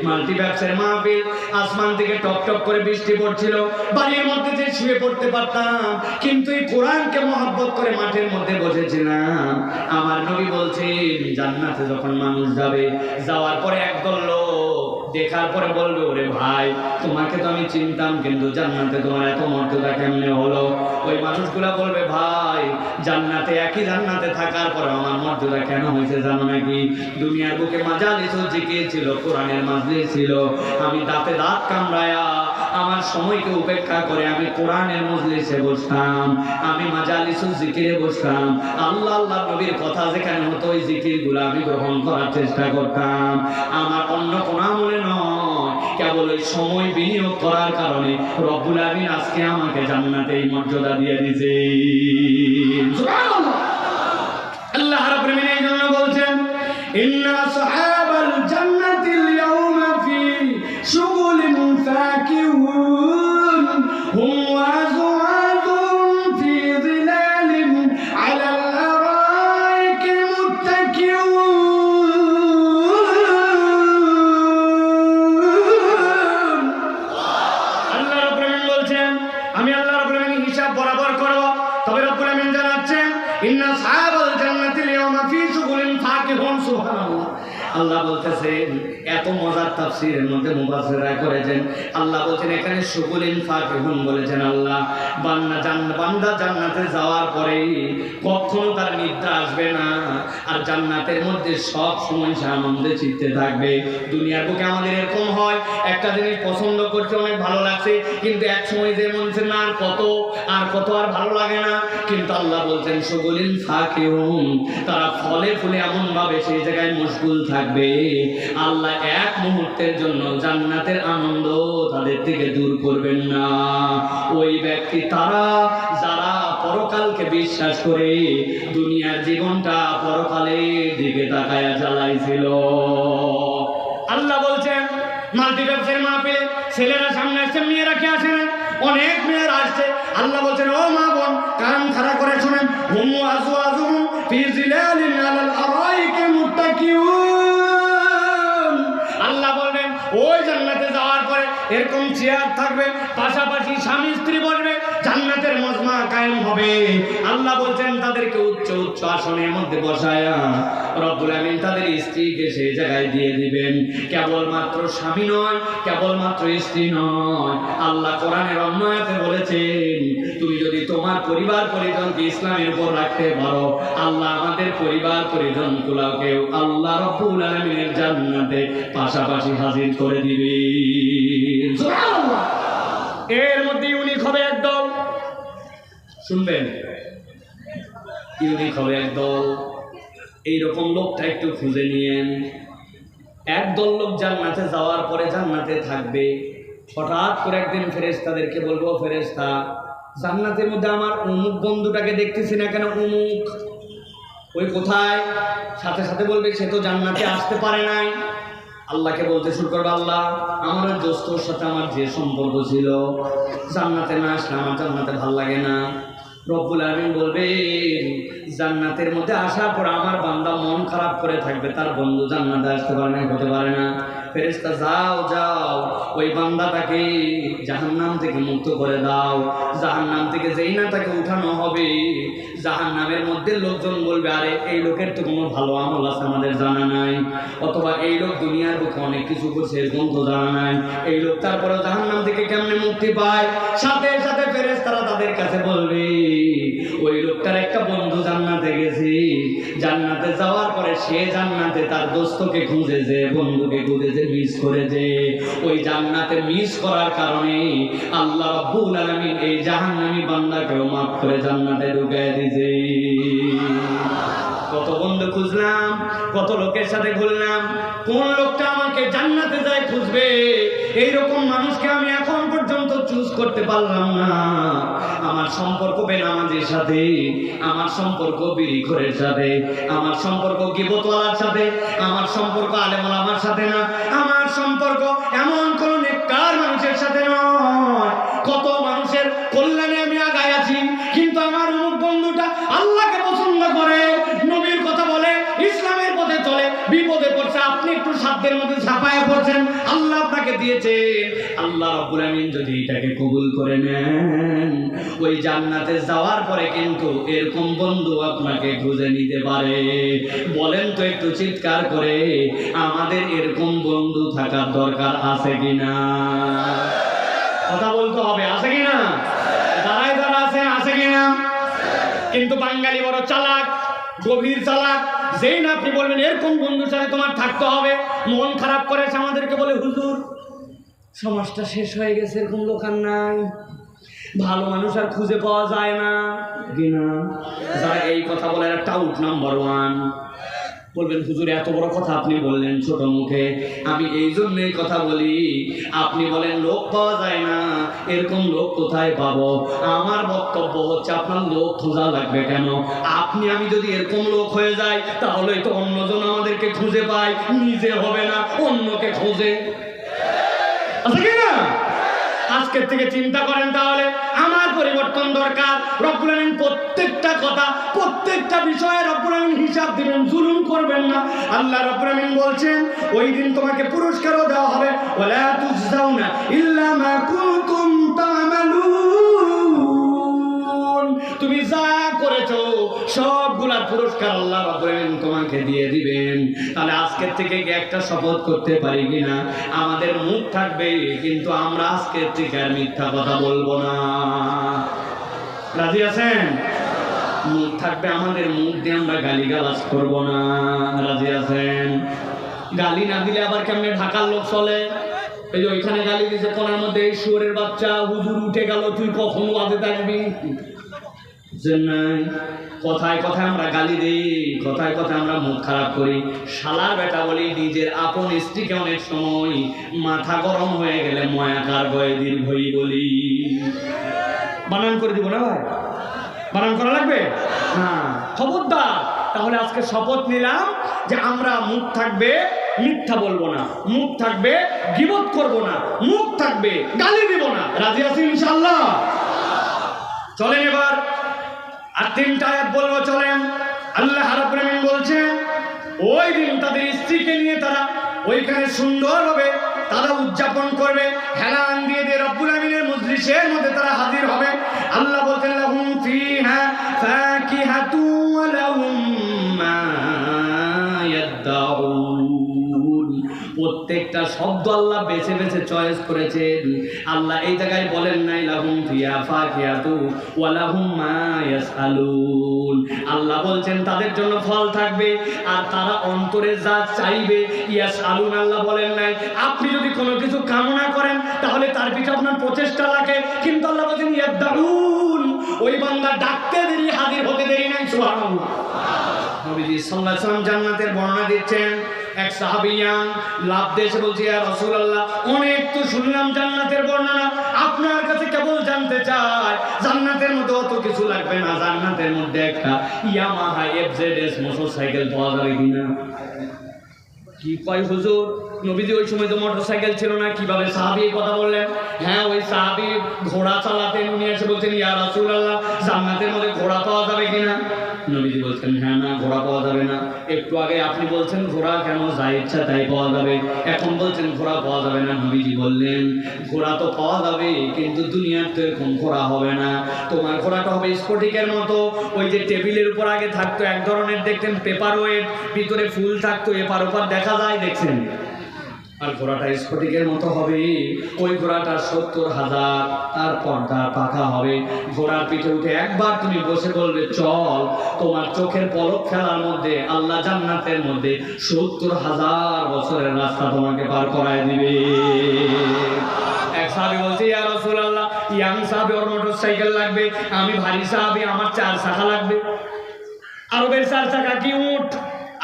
মাল্টিপ্যাক্সের মাহফিল, আসমান থেকে টপ টপ করে বৃষ্টি পড়ছিল, বাড়ির মধ্যে যে শুয়ে পড়তে পারতাম, কিন্তু এই কোরআনকে মহব্বত করে মাঠের মধ্যে বসেছিলাম। আমার নবী বলছেন জান্নাতে যখন মানুষ যাবে, যাওয়ার পরে একদল লোক দেখার পরে বলবে ওরে ভাই তোমাকে তো আমি চিনতাম, কিন্তু জান্নাতে তোমার এত মর্যাদা কেমনে হলো? ওই মানুষগুলা বলবে ভাই জান্নাতে, একই জান্নাতে থাকার পরে আমার মর্যাদা কেন হয়েছে জানো নাকি? দুনিয়ার বুকে মাজালিস জিকির ছিল, কোরআনের মাজলিস ছিল, আমি দাঁতে দাঁত কামড়ায়া আমার সময়কে উপেক্ষা করে আমি কোরআনের মজলিসে বসতাম, আমি মাজালিস জিকিরে বসতাম, আল্লাহ আল্লাহ নবীর কথা যেখানে হতো ওই জিকিরগুলো আমি গ্রহণ করার চেষ্টা করতাম। আমার অন্য কোনো আমলে নয়, কেবল ওই সময় বিনিয়োগ করার কারণে রব্বুল আমিন আজকে আমাকে জান্নাতে এই মর্যাদা দিয়ে দিয়েছে। আল্লাহ রাব্বুল আমিন এই জন্য বলছেন ইন্না আসহাবাল জান্নাতিল ইয়াউমা ফি শুগুলিন ফাকিহুন হুম ওয়াজওয়াজুন ফি যিলালিন আলাল আরাইকি মুত্তাকিউন। আল্লাহ রাব্বুল আমিন বলছেন আমি আল্লাহ রাব্বুল আমিন হিসাব বরাবর করব। তবে রাব্বুল আমিন জানাচ্ছেন ইন্না আসহাবাল জান্নাতিল ইয়াউমা ফি শুগুলিন ফাকিহুন। সুবহানাল্লাহ। আল্লাহ বলতেছেন এত মজার তাফসীরের মধ্যে মুফাসসিররা করেছেন, আল্লাহ বলছেন এখানে শুগুলিন ফাকিহুন বলেছেন আল্লাহ, বান্দা জান্নাতে যাওয়ার পরে কখনো তার নিদ্রা আসবে না, আর জান্নাতের মধ্যে সব সময় সে আনন্দে চিত্তে থাকবে। দুনিয়ার বুকে আমাদের এরকম হয়, একটা জিনিস পছন্দ করছে, অনেক ভালো লাগছে, কিন্তু এক সময় যে মনে হচ্ছে না আর কত আর ভালো লাগে না। কিন্তু আল্লাহ বলছেন শুগুলিন ফাকিহুন, তারা ফলে ফুলে এমন ভাবে সেই জায়গায় মশগুল থাকবে, আল্লাহ এক মুহূর্তের জন্য জান্নাতের আনন্দ তাদের থেকে দূর করবেন না। ওই ব্যক্তি তারা যারা পরকালকে বিশ্বাস করে দুনিয়ার জীবনটা পরকালের দিকে তাকায়া জ্বালাইছিল। আল্লাহ বলছেন মাল্টিপ্যাক্সের মাহফিলে ছেলেরা সামনে আসছে, মেয়েরা কি আসে না? অনেক মেয়েরা আসছে। আল্লাহ বলছেন ও মা বোন কান খাড়া করে শুনেন, হুম ওয়াজওয়াজুন ফি যিলালিন আলাল আরাইকি মুত্তাকিউন। আল্লাহ বলবেন ওই জান্নাতে যাওয়ার পরে এরকম চেয়ার থাকবে, পাশাপাশি স্বামী স্ত্রী বসবে, জান্নাতের মজমা কায়েম হবে। আল্লাহ বলছেন তাদেরকে উচ্চ উচ্চ আসনের মধ্যে বসায়া রব্বুল আমিন তাদের স্ত্রীকে সেই জায়গায় দিয়ে দিবেন। কেবলমাত্র স্বামী নয়, কেবলমাত্র স্ত্রী নয়, আল্লাহ কোরআনের অন্য আয়াতে বলেছেন তুমি যদি তোমার পরিবার পরিজনকে ইসলামের উপর রাখতে পারো, আল্লাহ আমাদের পরিবার পরিজন গুলোকেও আল্লাহ রব্বুল আলামিনের জান্নাতে পাশাপাশি হাজির করে দিবে। সুবহানাল্লাহ। এর মধ্যে ইউনিক হবে একদল, শুনবেন, ইউনিক হবে একদল। এইরকম লোকটা একটু খুঁজে নিয়েন। একদল লোক জান্নাতে যাওয়ার পরে জান্নাতে থাকবে, হঠাৎ করে একদিন ফেরেশতাদেরকে বলবো ফেরেশতা জান্নাতের মধ্যে আমার অমুক বন্ধুটাকে দেখতেছি না কেন, অমুক ওই কোথায়? সাথে সাথে বলবে সে তো জান্নাতে আসতে পারে নাই। আল্লাহকে বলতে শুরু করবে আল্লাহ আমার দোস্তর সাথে আমার যে সম্পর্ক ছিল, জান্নাতে না আসলে আমার জান্নাতে ভাল লাগে না। রব্বুল আমিন বলবেন জান্নাতের মধ্যে আসার পর আমার বান্দা মন খারাপ করে থাকবে, তার বন্ধু জান্নাতে আসতে পারে না, হতে পারে না। ফেরেশতা যাও যাও ওই বান্দাটাকে জাহান্নাম থেকে মুক্ত করে দাও। জাহান্নাম থেকে যেই না তাকে উঠানো হবে, জাহান্নামের মধ্যে লোকজন বলবে আরে এই লোকের তো কোনো ভালো আমল আছে আমাদের জানা নাই, অথবা এই লোক দুনিয়ার বুকে অনেক কিছু করছে এরকম তো জানা নাই, এই লোক তারপরে জাহান্নাম থেকে কেমনে মুক্তি পায়? সাথে সাথে ফেরেশতারা তাদের কাছে বলবে ওই লোকটার একটা বন্ধু জান্নাতে গেছে, জান্নাতে যাওয়ার পরে সে জান্নাতে তার দোস্তকে খুঁজেছে, বন্ধুকে খুঁজেছে, মিস করেছে। ওই জান্নাতে মিস করার কারণে আল্লাহ রাব্বুল আলামিন এই জাহান্নামী বান্দাকেও মাফ করে জান্নাতে ঢুকিয়ে দিয়েছে। কত বন্ধু খুঁজলাম, কত লোকের সাথে ঘুরলাম, কোন লোকটা আমাকে জান্নাতে যায় খুঁজবে? এইরকম মানুষকে আমি এখন পর্যন্ত চুজ করতে পারলাম না। আমার সম্পর্ক বেনামাজির সাথে, আমার সম্পর্ক বিড়িখোরের সাথে, আমার সম্পর্ক গীবতওয়ালার সাথে, আমার সম্পর্ক আলেম ওলামার সাথে না, আমার সম্পর্ক এমন কোন নেককার মানুষের সাথে নয়। কত মানুষের কল্যাণে আমি আগায় আছি, কিন্তু আমার অমুক বন্ধুটা আল্লাহকে পছন্দ করে, নবীর কথা বলে, ইসলামের পথে চলে, বিপদে পড়ছে, আপনি একটু সাধ্যের মধ্যে ঝাঁপায় পড়ছেন, আল্লাহ আপনাকে দিয়েছেন। আল্লাহ রাব্বুল আমিন যদি এটাকে কবুল করে নেন, ওই জান্নাতে যাওয়ার পরে কিন্তু এরকম বন্ধু আপনাকে খুঁজে নিতে পারে। বলেন তো একটু চিৎকার করে, আমাদের এরকম বন্ধু থাকার দরকার আছে কিনা? কথা বলতে হবে, আছে কিনা? দাঁড়ায় যারা আছে, আছে কিনা? কিন্তু বাঙালি বড় চালাক, গভীর চালাক। যেই না আপনি বলবেন এরকম বন্ধুর সাথে তোমার থাকতে হবে, মন খারাপ করেছে, আমাদেরকে বলে হুজুর সমাজটা শেষ হয়ে গেছে, এরকম লোক আর নাই, ভালো মানুষ আর খুঁজে পাওয়া যায় না কিনা? যারা এই কথা বলে টাউট নাম্বার 1। বলবেন হুজুর এত বড় কথা আপনি বললেন ছোট মুখে। আমি এই জন্যই কথা বলি, আপনি বলেন লোক পাওয়া যায় না, এরকম লোক কোথায় পাবো? আমার বক্তব্য হচ্ছে আপনার লোক খোঁজা লাগবে কেন? আপনি আমি যদি এরকম লোক হয়ে যাই, তাহলেই তো অন্যজন আমাদেরকে খুঁজে পায়, নিজে হবে না অন্যকে খোঁজে, আছে কিনা? আজকের থেকে চিন্তা করেন, তাহলে আমার পরিবর্তন দরকার। রব্বুল আমিন প্রত্যেকটা কথা, প্রত্যেকটা বিষয়ে রব্বুল আমিন হিসাব দিবেন, জুলুম করবেন না। আল্লাহ রব্বুল আমিন বলছেন ওই দিন তোমাকে পুরস্কারও দেওয়া হবে, ওয়ালা তুজজাউনা ইল্লা মা কুনতুম তা'মালুন। তুমি যা করেছো সবগুলা পুরস্কার আল্লাহ রাব্বুল আমিন তোমাকে দিয়ে দিবেন। তাহলে আজকের থেকে একটা শপথ করতে পারি কিনা, আমাদের মুখ থাকবে কিন্তু আমরা আজকের থেকে আর মিথ্যা কথা বলবো না। রাজি আছেন? মুখ থাকবে আমাদের, মুখ দিয়ে আমরা গালিগালাজ করবো না। রাজি আছেন? গালি না দিলে আবার কেমনে ঢাকার লোক চলে? এই যে ওইখানে গালি দিয়েছে কোনার মধ্যে, এই শুয়োরের বাচ্চা, হুজুর উঠে গেল, তুই কখন বাজে থাকবি? কথায় কথায় আমরা গালি দিই, কথায় কথায় আমরা মুখ খারাপ করি, শালার বেটা বলি। নিজের আপন স্ত্রীকে অনেক সময় মাথা গরম হয়ে গেলে ময়াকার গয়ে দীর্ঘই বলি। বানান করে দিব না ভাই? বানান করা লাগবে? হ্যাঁ, খবরদার। তাহলে আজকে শপথ নিলাম যে আমরা মুখ থাকবে মিথ্যা বলবো না, মুখ থাকবে গীবত করবো না, মুখ থাকবে গালি দিব না। রাজি আছি ইনশাআল্লাহ? চলেন এবার আর 3টা আয়াত বলবো, চলেন। আল্লাহ রাব্বুল আমিন বলছেন ওই দিন তাদের স্ত্রীকে নিয়ে তারা ওইখানে সুন্দরভাবে তারা উদযাপন করবে, হেলান দিয়ে দিয়ে রব্বুল আমিনের মজলিসের মধ্যে তারা হাজির হবে। আল্লাহ বলছেন লাহুম ফিহা ফাকিহাতু ওয়া লাহুম মা ইয়াদদাউন। প্রত্যেকটা শব্দ আল্লাহ বেছে বেছে চয়েস করেছেন। আল্লাহ এই জায়গায় বলেন নাই লাহুম ফিহা ফাকিহাতু ওয়া লাহুম মা ইয়াসআলুন। আল্লাহ বলছেন তাদের জন্য ফল থাকবে আর তারা অন্তরে যা চাইবে ইয়াসআলুন। আল্লাহ বলেন নাই আপনি যদি কোনো কিছু কামনা করেন তাহলে তার পিছনে আপনার প্রচেষ্টা লাগে, কিন্তু আল্লাহ বলেন ইয়াদদাউন, ওই বান্দা ডাকতে দেরি হাজির হতে দেরি নাই। সুবহানাল্লাহ। নবীজি সাল্লাল্লাহু আলাইহি ওয়াসাল্লাম জান্নাতের বর্ণনা দিচ্ছেন। এক সাহাবিয়ান লাভ দেশে বলছে ইয়া রাসূলুল্লাহ, অনেক তো শুনলাম জান্নাতের বর্ণনা, আপনার কাছে কেবল জানতে চাই জান্নাতের মধ্যে অত কিছু লাগবে না, জান্নাতের মধ্যে একটা ইয়ামাহা এফজেডএস মোটরসাইকেল পাওয়া যাবে কিনা? কি কয় হুজুর? নবীজি ওই সময় তো মোটরসাইকেল ছিল না, কিভাবে সাহাবী কথা বললেন? হ্যাঁ, ওই সাহাবী ঘোড়া চালাতেন, উনি এসে বলছেন ইয়া রাসূলুল্লাহ, জান্নাতের মধ্যে ঘোড়া পাওয়া যাবে কিনা? নবীজি বলছেন হ্যাঁ, না ঘোড়া পাওয়া যাবে না। একটু আগে আপনি বলছেন ঘোড়া কেন, যা ইচ্ছা তাই পাওয়া যাবে, এখন বলছেন ঘোড়া পাওয়া যাবে না। নবীজি বললেন ঘোড়া তো পাওয়া যাবে, কিন্তু দুনিয়ার তো এরকম ঘোড়া হবে না। তোমার ঘোড়াটা হবে স্ফটিকের মতো, ওই যে টেবিলের উপর আগে থাকতো এক ধরনের, দেখতেন পেপার ওয়েট, ভিতরে ফুল থাকতো, এপার ওপার দেখা যায়, দেখছেন? আর ঘোড়াটা স্ফটিকের মতো হবে। ওই ঘোড়াটা 70,000, তার পর্দা পাকা হবে। ঘোড়ার পিঠে উঠে একবার তুমি বসে বলবে চল, তোমার চোখের পলক খেলার মধ্যে আল্লাহ জান্নাতের মধ্যে 70,000 বছরের রাস্তা তোমাকে পার করায় দিবে। এক সাহাবী বলছে ইয়া রাসূলুল্লাহ, ইয়াং সাহাবী ওর মোটরসাইকেল লাগবে, আমি ভারী সাহাবী আমার 4 চাকা লাগবে। আরবের 4 চাকা কি উট?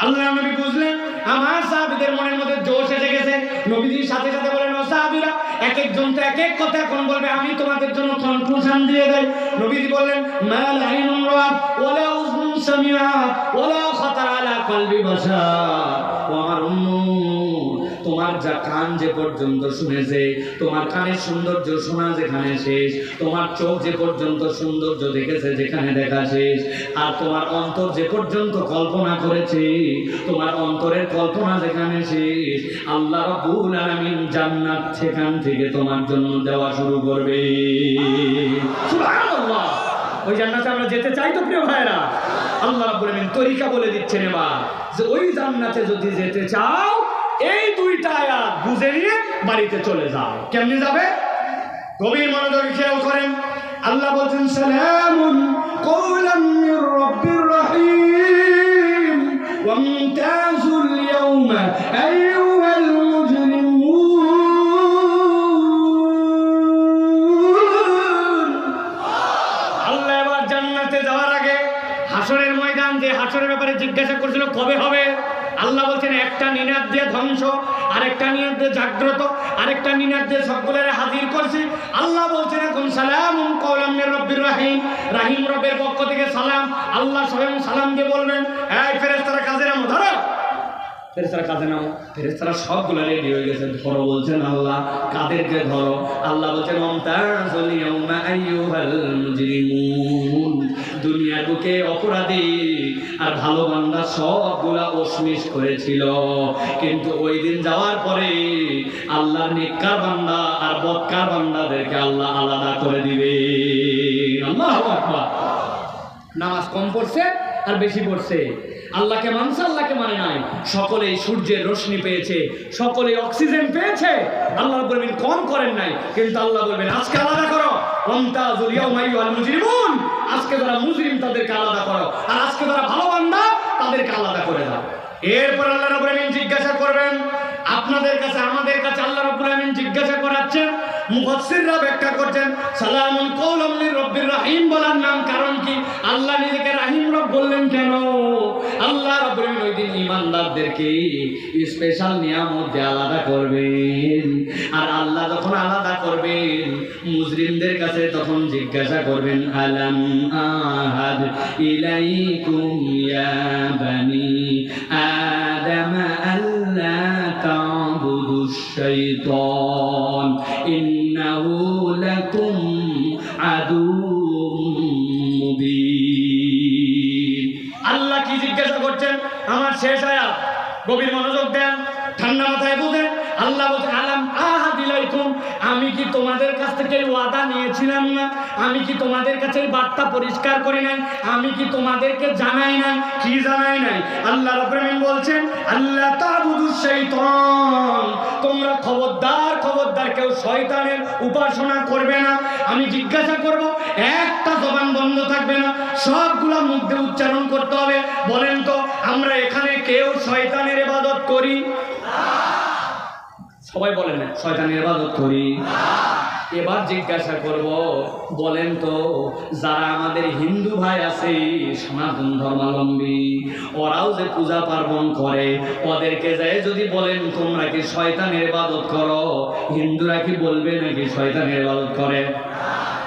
আল্লাহ নবী বুঝলেন আমার সাহাবীদের মনের মধ্যে জোশ এসে গেছে। নবীজির সাথে সাথে বলেন ও সাহাবীরা, এক একজন তো এক এক কথা এখন বলবে। আমি তোমাদের জন্য কনক্লুশন দিয়ে দেই। নবীজি বললেন, মা লা আইনুন রাআত ওয়ালা উযুন সামিআত ওয়ালা খাতার আলা কলবি বাশার। ও আমার উম্মত, তোমার যা কান যে পর্যন্ত শুনেছে, তোমার কানের সৌন্দর্য শোনা যেখানে শেষ, তোমার চোখ যে পর্যন্ত সৌন্দর্য দেখেছে যেখানে দেখা শেষ, আর তোমার অন্তর যে পর্যন্ত কল্পনা করেছে, তোমার অন্তরের কল্পনা যেখানে শেষ, আল্লাহ রাব্বুল আলামিন জান্নাত সেখান থেকে তোমার জন্য দেওয়া শুরু করবে। সুবহানাল্লাহ। ওই জান্নাতে আমরা যেতে চাই তো প্রিয় ভাইরা? আল্লাহ রাব্বুল আলামিন তরিকা বলে দিচ্ছেন এবার, যে ওই জান্নাতে যদি যেতে চাও এই দুইটা আয়াত বুঝে নিয়ে বাড়িতে চলে যাও। কেমনে যাবে? গভীর মনোযোগে খেয়াল করেন। আল্লাহ বলছেন, সালামুন কওলাম মির রাব্বির রহিম ওয়ামতাজুল ইয়াওমা আইয়ুহাল মুজরিমুন। আল্লাহ এবার জান্নাতে যাওয়ার আগে হাসরের ময়দান, যে হাসরের ব্যাপারে জিজ্ঞাসা করছিল কবে হবে, আল্লাহ বলছেন একটা নিনাদ দিয়ে ধ্বংস, আরেকটা নিনাদ দিয়ে জাগ্রত, আরেকটা নিনাদ দিয়ে সবগুলোরে হাজির করছি। আল্লাহ বলছেন এখন সালামুন কওলাম মির রাব্বির রহিম, রহিম রবের পক্ষ থেকে সালাম। আল্লাহ স্বয়ং সালাম দিয়ে বলবেন, এই ফেরেশতারা কাজে নামো, ধরো। ফেরেশতারা কাজে নামো। ফেরেশতারা সবগুলো রেডি হয়ে গেছে, ধরো বলছেন আল্লাহ। কাদেরকে ধরো? আল্লাহ বলছেন, মুমতাজুল ইয়াওমা আইয়ুহাল মুজরিমুন। দুনিয়ার বুকে অপরাধী আর ভালো বান্দা সবগুলা ওসমিস করেছিল, কিন্তু ওই দিন যাওয়ার পরে আল্লাহর নেককার বান্দা আর বদকার বান্দাদেরকে আল্লাহ আলাদা করে দিবে। আল্লাহু আকবার। নামাজ কম পড়ছে আর বেশি পড়ছে, আল্লাহকে মানছে আল্লাহকে মানে নাই, সকলেই সূর্যের রশ্মি পেয়েছে, সকলেই অক্সিজেন পেয়েছে, আল্লাহ রাব্বুল আলামিন কম করেন নাই। কিন্তু আল্লাহ বলবেন আজকে আলাদা করো, ওয়ামতাজুল ইয়াওমা আইয়ুহাল মুজরিমুন। আজকে যারা মুজরিম তাদেরকে আলাদা করো, আর আজকে যারা ভালো বান্দা তাদেরকে আলাদা করে দাও। এরপর আল্লাহ রাব্বুল আলামিন জিজ্ঞাসা করবেন আপনাদের কাছে, আমাদের কাছে আল্লাহ রাব্বুল আলামিন জিজ্ঞাসা করাচ্ছেন। মুফাসসিররা ব্যাখ্যা করছেন, সালামুন কওলাম মির রাব্বির রহিম বলার নাম কারণ কি? আল্লাহ নিজেকে রাহিম রব বললেন কেন? আল্লাহ রাব্বুল আলামিন ওই দিন ঈমানদারদেরকে স্পেশাল নিয়ামত দিয়ে আলাদা করবেন, আর আল্লাহ যখন আলাদা করবেন মুজরিমদের কাছে তখন জিজ্ঞাসা করবেন, আলাম আহাদ ইলাইকুম ইয়া বানি আদম আল্লা তা'বুদুশ শাইতান ইন্নাহু লাকুম আদুউম মুবিন। আল্লাহ কি জিজ্ঞাসা করছেন? আমার শেষ আয়াত, গভীর মনোযোগ দেন, ঠান্ডা মাথায় বুঝেন। আল্লাহ বলছেন, আলাম আহাদ ইলাইকুম, আমি কি তোমাদের কাছ থেকে ওয়াদা নিয়েছিলাম না? আমি কি তোমাদের কাছে বার্তা পরিষ্কার করি নাই? আমি কি তোমাদেরকে জানাই নাই? কি জানাই নাই? আল্লাহ রাব্বুল আলামিন বলছেন, আল্লাহ তা'বুদুশ শাইতান, তোমরা খবরদার খবরদার কেউ শয়তানের উপাসনা করবে না। আমি জিজ্ঞাসা করব, একটা জবান বন্ধ থাকবে না, সবগুলা মুখ দিয়ে উচ্চারণ করতে হবে। বলেন তো আমরা এখানে কেউ শয়তানের ইবাদত করি? সবাই বলেন না শয়তানের ইবাদত করি। এবার জিজ্ঞাসা করব, বলেন তো যারা আমাদের হিন্দু ভাই আছে সনাতন ধর্মাবলম্বী, ওরাও যে পূজা পার্বণ করে, ওদেরকে যায় যদি বলেন তোমরা কি শয়তানের ইবাদত করো, হিন্দুরা কি বলবে নাকি শয়তানের ইবাদত করে?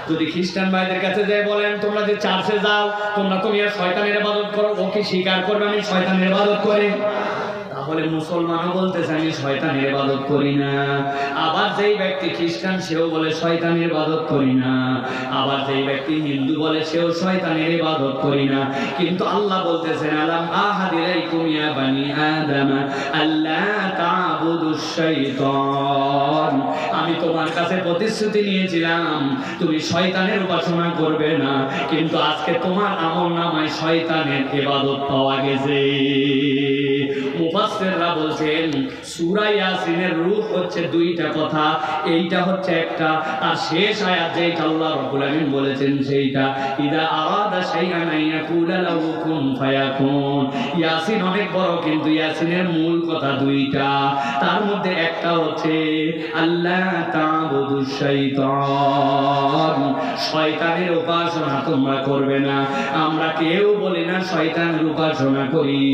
যদি খ্রিস্টান ভাইদের কাছে যায় বলেন তোমরা যে চার্চে যাও তোমরা তো মিয়া শয়তানের ইবাদত করো, ও কি স্বীকার করবে আমি শয়তানের ইবাদত করি? তাহলে মুসলমানও বলতেছে আমি শয়তানের ইবাদত করি না। আবার যেই ব্যক্তি খ্রিস্টান সেও বলে শয়তানের ইবাদত করি না, আবার যেই ব্যক্তি হিন্দু বলে সেও শয়তানের ইবাদত করি না। কিন্তু আল্লাহ বলতেছেন, আলাম আহাদ ইলাইকুম ইয়া বানি আদম আল্লা তা'বুদুশ শাইতান, আমি তোমার কাছে প্রতিশ্রুতি নিয়েছিলাম তুমি শয়তানের উপাসনা করবে না, কিন্তু আজকে তোমার আমলনামায় শয়তানের ইবাদত পাওয়া গেছে। মুফাসসিররা বলছেন সূরা ইয়াসিনের রূপ হচ্ছে দুইটা কথা, এইটা হচ্ছে একটা, আর শেষ আয়াত যেটা আল্লাহ রাব্বুল আলামিন বলেছেন সেইটা, ইদা আরাদা শাইআন ইয়াকুলা লাহু কুন ফায়াকুন। ইয়াসিন অনেক বড়, কিন্তু ইয়াসিনের মূল কথা দুইটা, তার মধ্যে একটা হচ্ছে আল্লাহ তা'বুদুশ শাইতান, শয়তানের উপাসনা তোমরা করবে না। আমরা কেউ বলি না শয়তানের উপাসনা করি,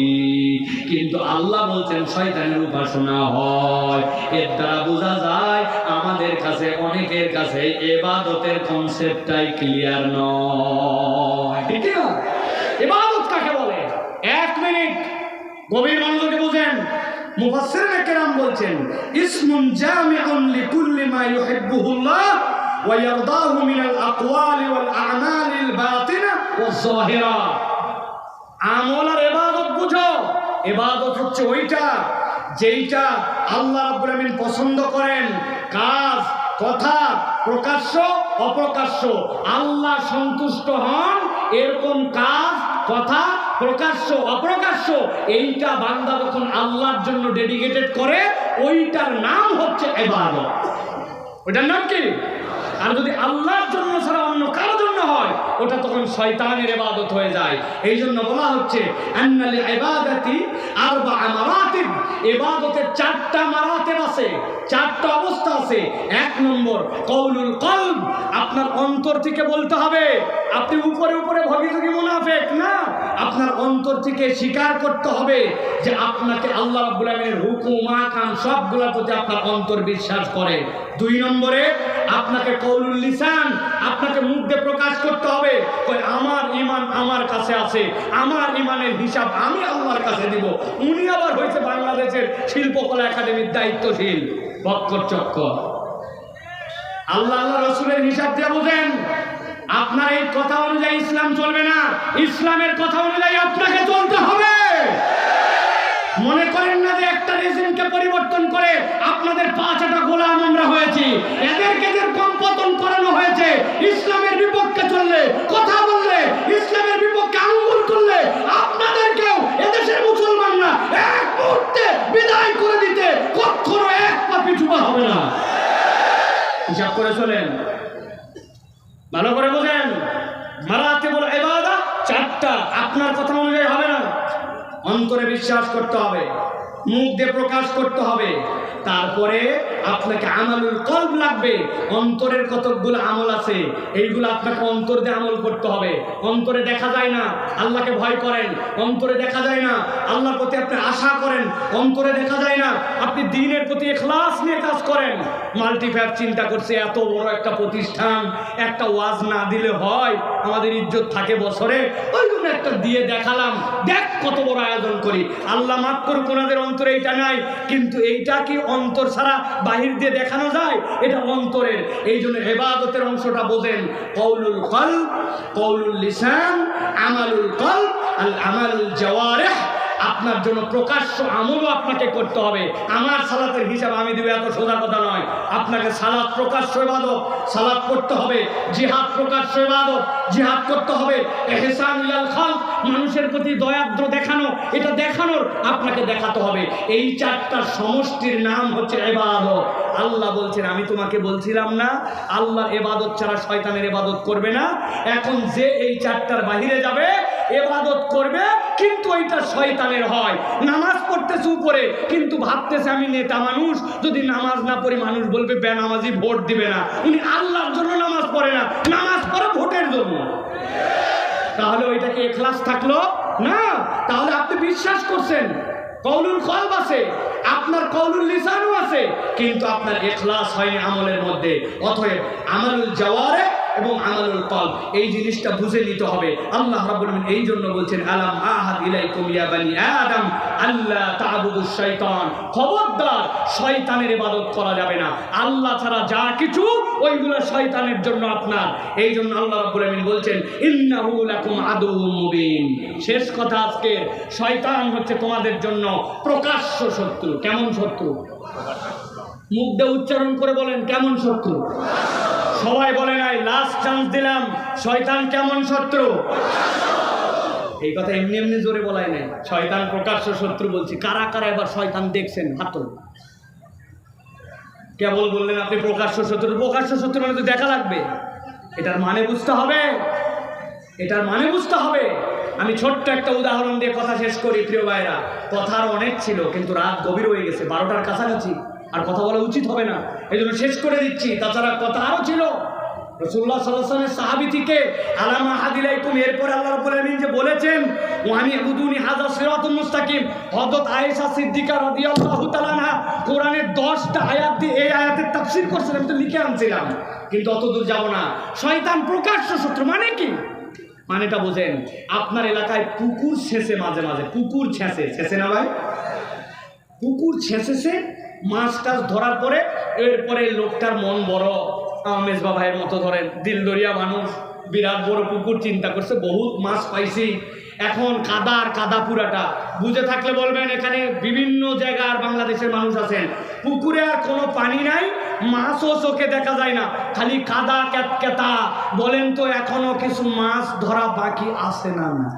কিন্তু আল্লাহ বলছেন শয়তানের উপাসনা হয়। এর দ্বারা বোঝা যায় আমাদের কাছে অনেকের কাছে ইবাদতের কনসেপ্টটাই ক্লিয়ার নয়। ঠিক না? ইবাদত কাকে বলে? 1 মিনিট গভীর মনোযোগে বুঝেন। মুফাসসিরিনে কেরাম বলছেন ইসমুন জামিউন লিকুল্লি মা ইউহিব্বুহুল্লাহ ওয়া ইয়ারদাহু মিনাল আকওয়ালি ওয়াল আ'মালিল বাতিনা ওয়াজ যাহিরা। আমল আর ইবাদত বুঝো। ইবাদত হচ্ছে ওইটা যেইটা আল্লাহ রাব্বুল আলামিন পছন্দ করেন, কাজ, কথা, প্রকাশ্য, অপ্রকাশ্য, আল্লাহ সন্তুষ্ট হন এরকম কাজ, কথা, প্রকাশ্য, অপ্রকাশ্য, এইটা বান্দা যখন আল্লাহর জন্য ডেডিকেটেড করে ওইটার নাম হচ্ছে ইবাদত। ওইটার নাম কি? আর যদি আল্লাহর জন্য ছাড়া অন্য কারোর জন্য হয় ওটা তখন শয়তানের ইবাদত হয়ে যায়। এই জন্য বলা হচ্ছে আন্নাল ইবাদাতি আরবা মারাতিব। ইবাদতের 4টা মারাতিব আছে, 4টা অবস্থা আছে। 1 নম্বর কওলুল কলব, আপনার অন্তর থেকে বলতে হবে। আপনি উপরে উপরে ভগিতকি মুনাফিক না, আপনার অন্তর থেকে স্বীকার করতে হবে যে আপনাকে আল্লাহ রাব্বুল আলামিনের হুকুম আহকাম সবগুলোর প্রতি আপনার অন্তর বিশ্বাস করে। 2 নম্বরে আপনাকে কওলুল লিসান, আপনাকে মুখ দিয়ে প্রকাশ করতে হবে আমার ঈমান আমার কাছে আছে, আমার ঈমানের হিসাব আমি আল্লাহর কাছে দিব। উনি আবার হয়েছে বাংলাদেশের শিল্পকলা একাডেমির দায়িত্বশীল বক্কর চক্কর। আল্লাহ আল্লাহ রসুলের হিসাব দিয়ে বুঝেন। আপনার এই কথা অনুযায়ী ইসলাম চলবে না, ইসলামের কথা অনুযায়ী আপনাকে চলতে হবে। মনে করেন না যে একটা রেজিমকে পরিবর্তন করে আপনাদের 5টা গোলাম আমরা হয়েছি, এদেরকে যেরকম পতন করানো হয়েছে ইসলামের বিপক্ষে চললে, কথা বললে, ইসলামের বিপক্ষে আঙ্গুল তুললে আপনাদেরকেও এদেশের মুসলমানরা এক মুহূর্তে বিদায় করে দিতে কখনো 1 পা পিছু পা হবে না। হিসাব করে চলেন, ভালো করে বোঝেন। মারাতিবুল ইবাদত 4টা, আপনার কথা অনুযায়ী হবে না। অন্তরে বিশ্বাস করতে হবে, মুখ দিয়ে প্রকাশ করতে হবে, তারপরে আপনাকে আমালুল কলব লাগবে। অন্তরের কতগুলো আমল আছে, এইগুলো আপনাকে অন্তর দিয়ে আমল করতে হবে। অন্তরে দেখা যায় না আল্লাহকে ভয় করেন, অন্তরে দেখা যায় না আল্লাহর প্রতি আপনি আশা করেন, অন্তরে দেখা যায় না আপনি দ্বীনের প্রতি ইখলাস নিয়ে কাজ করেন। মাল্টিফ্যাব চিন্তা করছে এত বড় একটা প্রতিষ্ঠান, একটা ওয়াজ না দিলে হয়, আমাদের ইজ্জত থাকে বছরে, ওই জন্য একটা দিয়ে দেখালাম, দেখ কত বড় আয়োজন করি। আল্লাহ মাফ করুক ওনাদের অন্তরে এইটা নাই, কিন্তু এইটা কি অন্তর ছাড়া বাহির দিয়ে দেখানো যায়? এটা অন্তরের। এই জন্য ইবাদতের অংশটা বোঝেন। কওলুল কলব, কওলুল লিসান, আমালুল কলব, আল আমালুল জাওয়ারিহ। আপনার জন্য প্রকাশ্য আমলও আপনাকে করতে হবে। আমার সালাতের হিসাব আমি দেব এত সোজা কথা নয়। আপনাকে সালাত প্রকাশ্য ইবাদত, সালাত করতে হবে। জিহাদ প্রকাশ্য ইবাদত, জিহাদ করতে হবে। ইহসান ইলাল খালক, মানুষের প্রতি দয়াদ্র দেখানো, এটা দেখানোর আপনাকে দেখাতে হবে। এই 4টার সমষ্টির নাম হচ্ছে ইবাদত। আল্লাহ বলছেন আমি তোমাকে বলছিলাম না আল্লাহর ইবাদত ছাড়া শয়তানের ইবাদত করবে না? এখন যে এই 4টার বাহিরে যাবে ইবাদত করবে কিন্তু ওইটা শয়তানের হয়। নামাজ পড়তেছে উপরে কিন্তু ভাবতেছে আমি নেতা মানুষ, যদি নামাজ না পড়ি মানুষ বলবে বেনামাজি, ভোট দিবে না। উনি আল্লাহর জন্য নামাজ পড়ে না, নামাজ পড়ে ভোটের জন্য। তাহলে ওইটাকে ইখলাস থাকলো না। তাহলে আপনি বিশ্বাস করছেন, কওলুল কলব আছে, আপনার কওলুল লিসানও আছে, কিন্তু আপনার ইখলাস হয়নি আমলের মধ্যে। অতএব আমালুল জাওয়ারিহ এবং আমালুল কলব এই জিনিসটা বুঝে নিতে হবে। আল্লাহ রাব্বুল আলামিন এই জন্য বলছেন আলাম আহাদ ইলাইকুম ইয়া বানি আদম আল্লাহ তা'বুদুশ শাইতান। খবরদার শয়তানের ইবাদত করা যাবে না। আল্লাহ ছাড়া যা কিছু ওইগুলো শয়তানের জন্য আপনার। এই জন্য আল্লাহ রাব্বুল আলামিন বলছেন ইন্নাহু লাকুম আদুউম মুবিন। শেষ কথা আজকে, শয়তান হচ্ছে তোমাদের জন্য প্রকাশ্য শত্রু। কেমন শত্রু? মুখ দিয়ে উচ্চারণ করে বলেন কেমন শত্রু? সবাই বলে নাই, লাস্ট চান্স দিলাম। শয়তান কেমন শত্রু? এই কথা এমনি এমনি জোরে বলাই নাই, শয়তান প্রকাশ্য শত্রু বলছি। কারা কারা এবার শয়তান দেখছেন হাত? কেবল বললেন আপনি প্রকাশ্য শত্রু। প্রকাশ্য শত্রু মানে তো দেখা লাগবে, এটার মানে বুঝতে হবে, এটার মানে বুঝতে হবে। আমি ছোট্ট একটা উদাহরণ দিয়ে কথা শেষ করি প্রিয় ভাইরা। কথা আর অনেক ছিল কিন্তু রাত গভীর হয়ে গেছে, 12টার কাছাকাছি, আর কথা বলা উচিত হবে না, এই জন্য শেষ করে দিচ্ছি। তাছাড়া কথা আরও ছিল, রাসূলুল্লাহ সাল্লাল্লাহু আলাইহি ওয়াসাল্লামের সাহাবী থেকে আলামা হাদিলাইকুম, এরপর আল্লাহ রাব্বুল আলামিন যে বলেছেন ওয়ানি ইবুদুনি হাযা সিরাতুল মুস্তাকিম, হযরত আয়েশা সিদ্দিকা রাদিয়াল্লাহু তাআলা আনহা কোরআনের 10টা আয়াত দিয়ে এই আয়াতের তাফসীর করছেন। আমি তো লিখে আনছিলাম, কিন্তু অত দূর যাব না। শয়তান প্রকাশ্য শত্রু মানে কি? মানেটা বোঝেন। আপনার এলাকায় পুকুর ছেঁচে, মাঝে মাঝে পুকুর ছেঁচে না ভাই, পুকুর ছেঁচেছে, মাছ টাছ ধরার পরে এরপরে লোকটার মন বড়, মেজবা ভাইয়ের মতো ধরেন দিলদরিয়া মানুষ, বিরাট বড় পুকুর চিন্তা করছে বহুত মাছ পাইছি, এখন কাদা পুরাটা। বুঝে থাকলে বলবেন, এখানে বিভিন্ন জায়গার বাংলাদেশের মানুষ আছেন, পুকুরে আর কোনো পানি নাই, মাছও চোখে দেখা যায় না, খালি কাদা ক্যাতক্যাতা। বলেন তো এখনো কিছু মাছ ধরা বাকি আছে না? না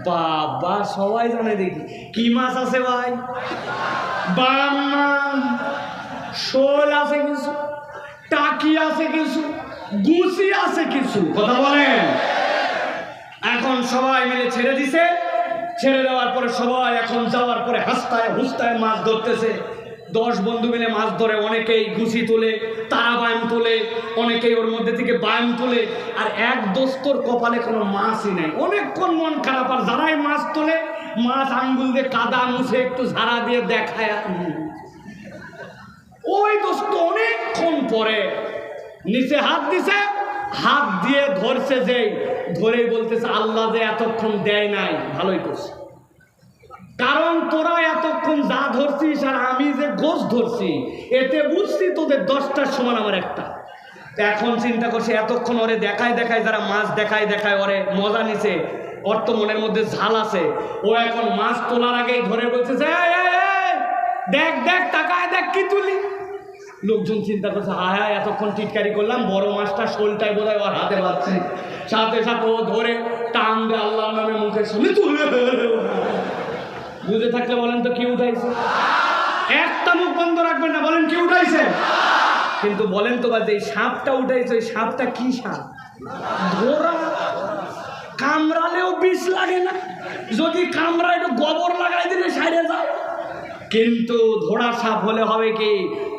বাবা, সবাই জানে দেখি কি মাছ আছে ভাই, বাম্মা শোল আছে কিছু, টাকি আছে কিছু, গুছি আছে কিছু, কথা বলেন। এখন সবাই মিলে ছেড়ে দিছে, ছেড়ে দেওয়ার পরে সবাই এখন যাওয়ার পরে হাসতায় হুস্তায় মাছ ধরতেছে। 10 বন্ধু মিলে মাছ ধরে, অনেকেই গুছি তোলে, তারা বায়াম তোলে, অনেকেই ওর মধ্যে থেকে বায়াম তোলে, আর এক দোস্তর কপালে কোনো মাছই নেই। অনেকক্ষণ মন খারাপ, আর যারাই মাছ তোলে মাছ আঙ্গুল দিয়ে কাদা মুছে একটু ঝাড়া দিয়ে দেখায়, ওই দোস্ত অনেকক্ষণ পরে নিচে হাত দিছে, হাত দিয়ে ধরছে, যে ধরেই বলতেছে আল্লাহ যে এতক্ষণ দেয় নাই ভালোই করছে, কারণ তোরা এতক্ষণ যা ধরছিস আর আমি যে গোছ ধরছি এতে বুঝছি তোদের 10টার সমান আমার একটা। এখন চিন্তা করছে এতক্ষণ ওরে দেখায় যারা মাছ দেখায় ওরে মজা নিছে, ওর তো মনের মধ্যে ঝাল আছে, ও এখন মাছ তোলার আগেই ধরে বলছে দেখ তাকায় দেখ কি তুলি। লোকজন চিন্তা করছে হায় এতক্ষণ টিটকারি করলাম, বড় মাছটা শোলটাই বোধ হয় ওর হাতে পাচ্ছে, সাথে সাথে ও ধরে টান দিয়ে আল্লাহর নামে মুখের সামনে তুলে। বুঝে থাকলে বলেন তো কি উঠাইছে? একটা মুখ বন্ধ রাখবেন না, বলেন কি উঠাইছে? কিন্তু বলেন তো বা যে সাপটা উঠাইছে, ওই সাপটা কি সাপ? ধরা, কামড়ালেও বিষ লাগে না, যদি কামড়া একটু গোবর লাগাই দিলে সাইডে যায়। কিন্তু ধরা সাপ হলে হবে কি,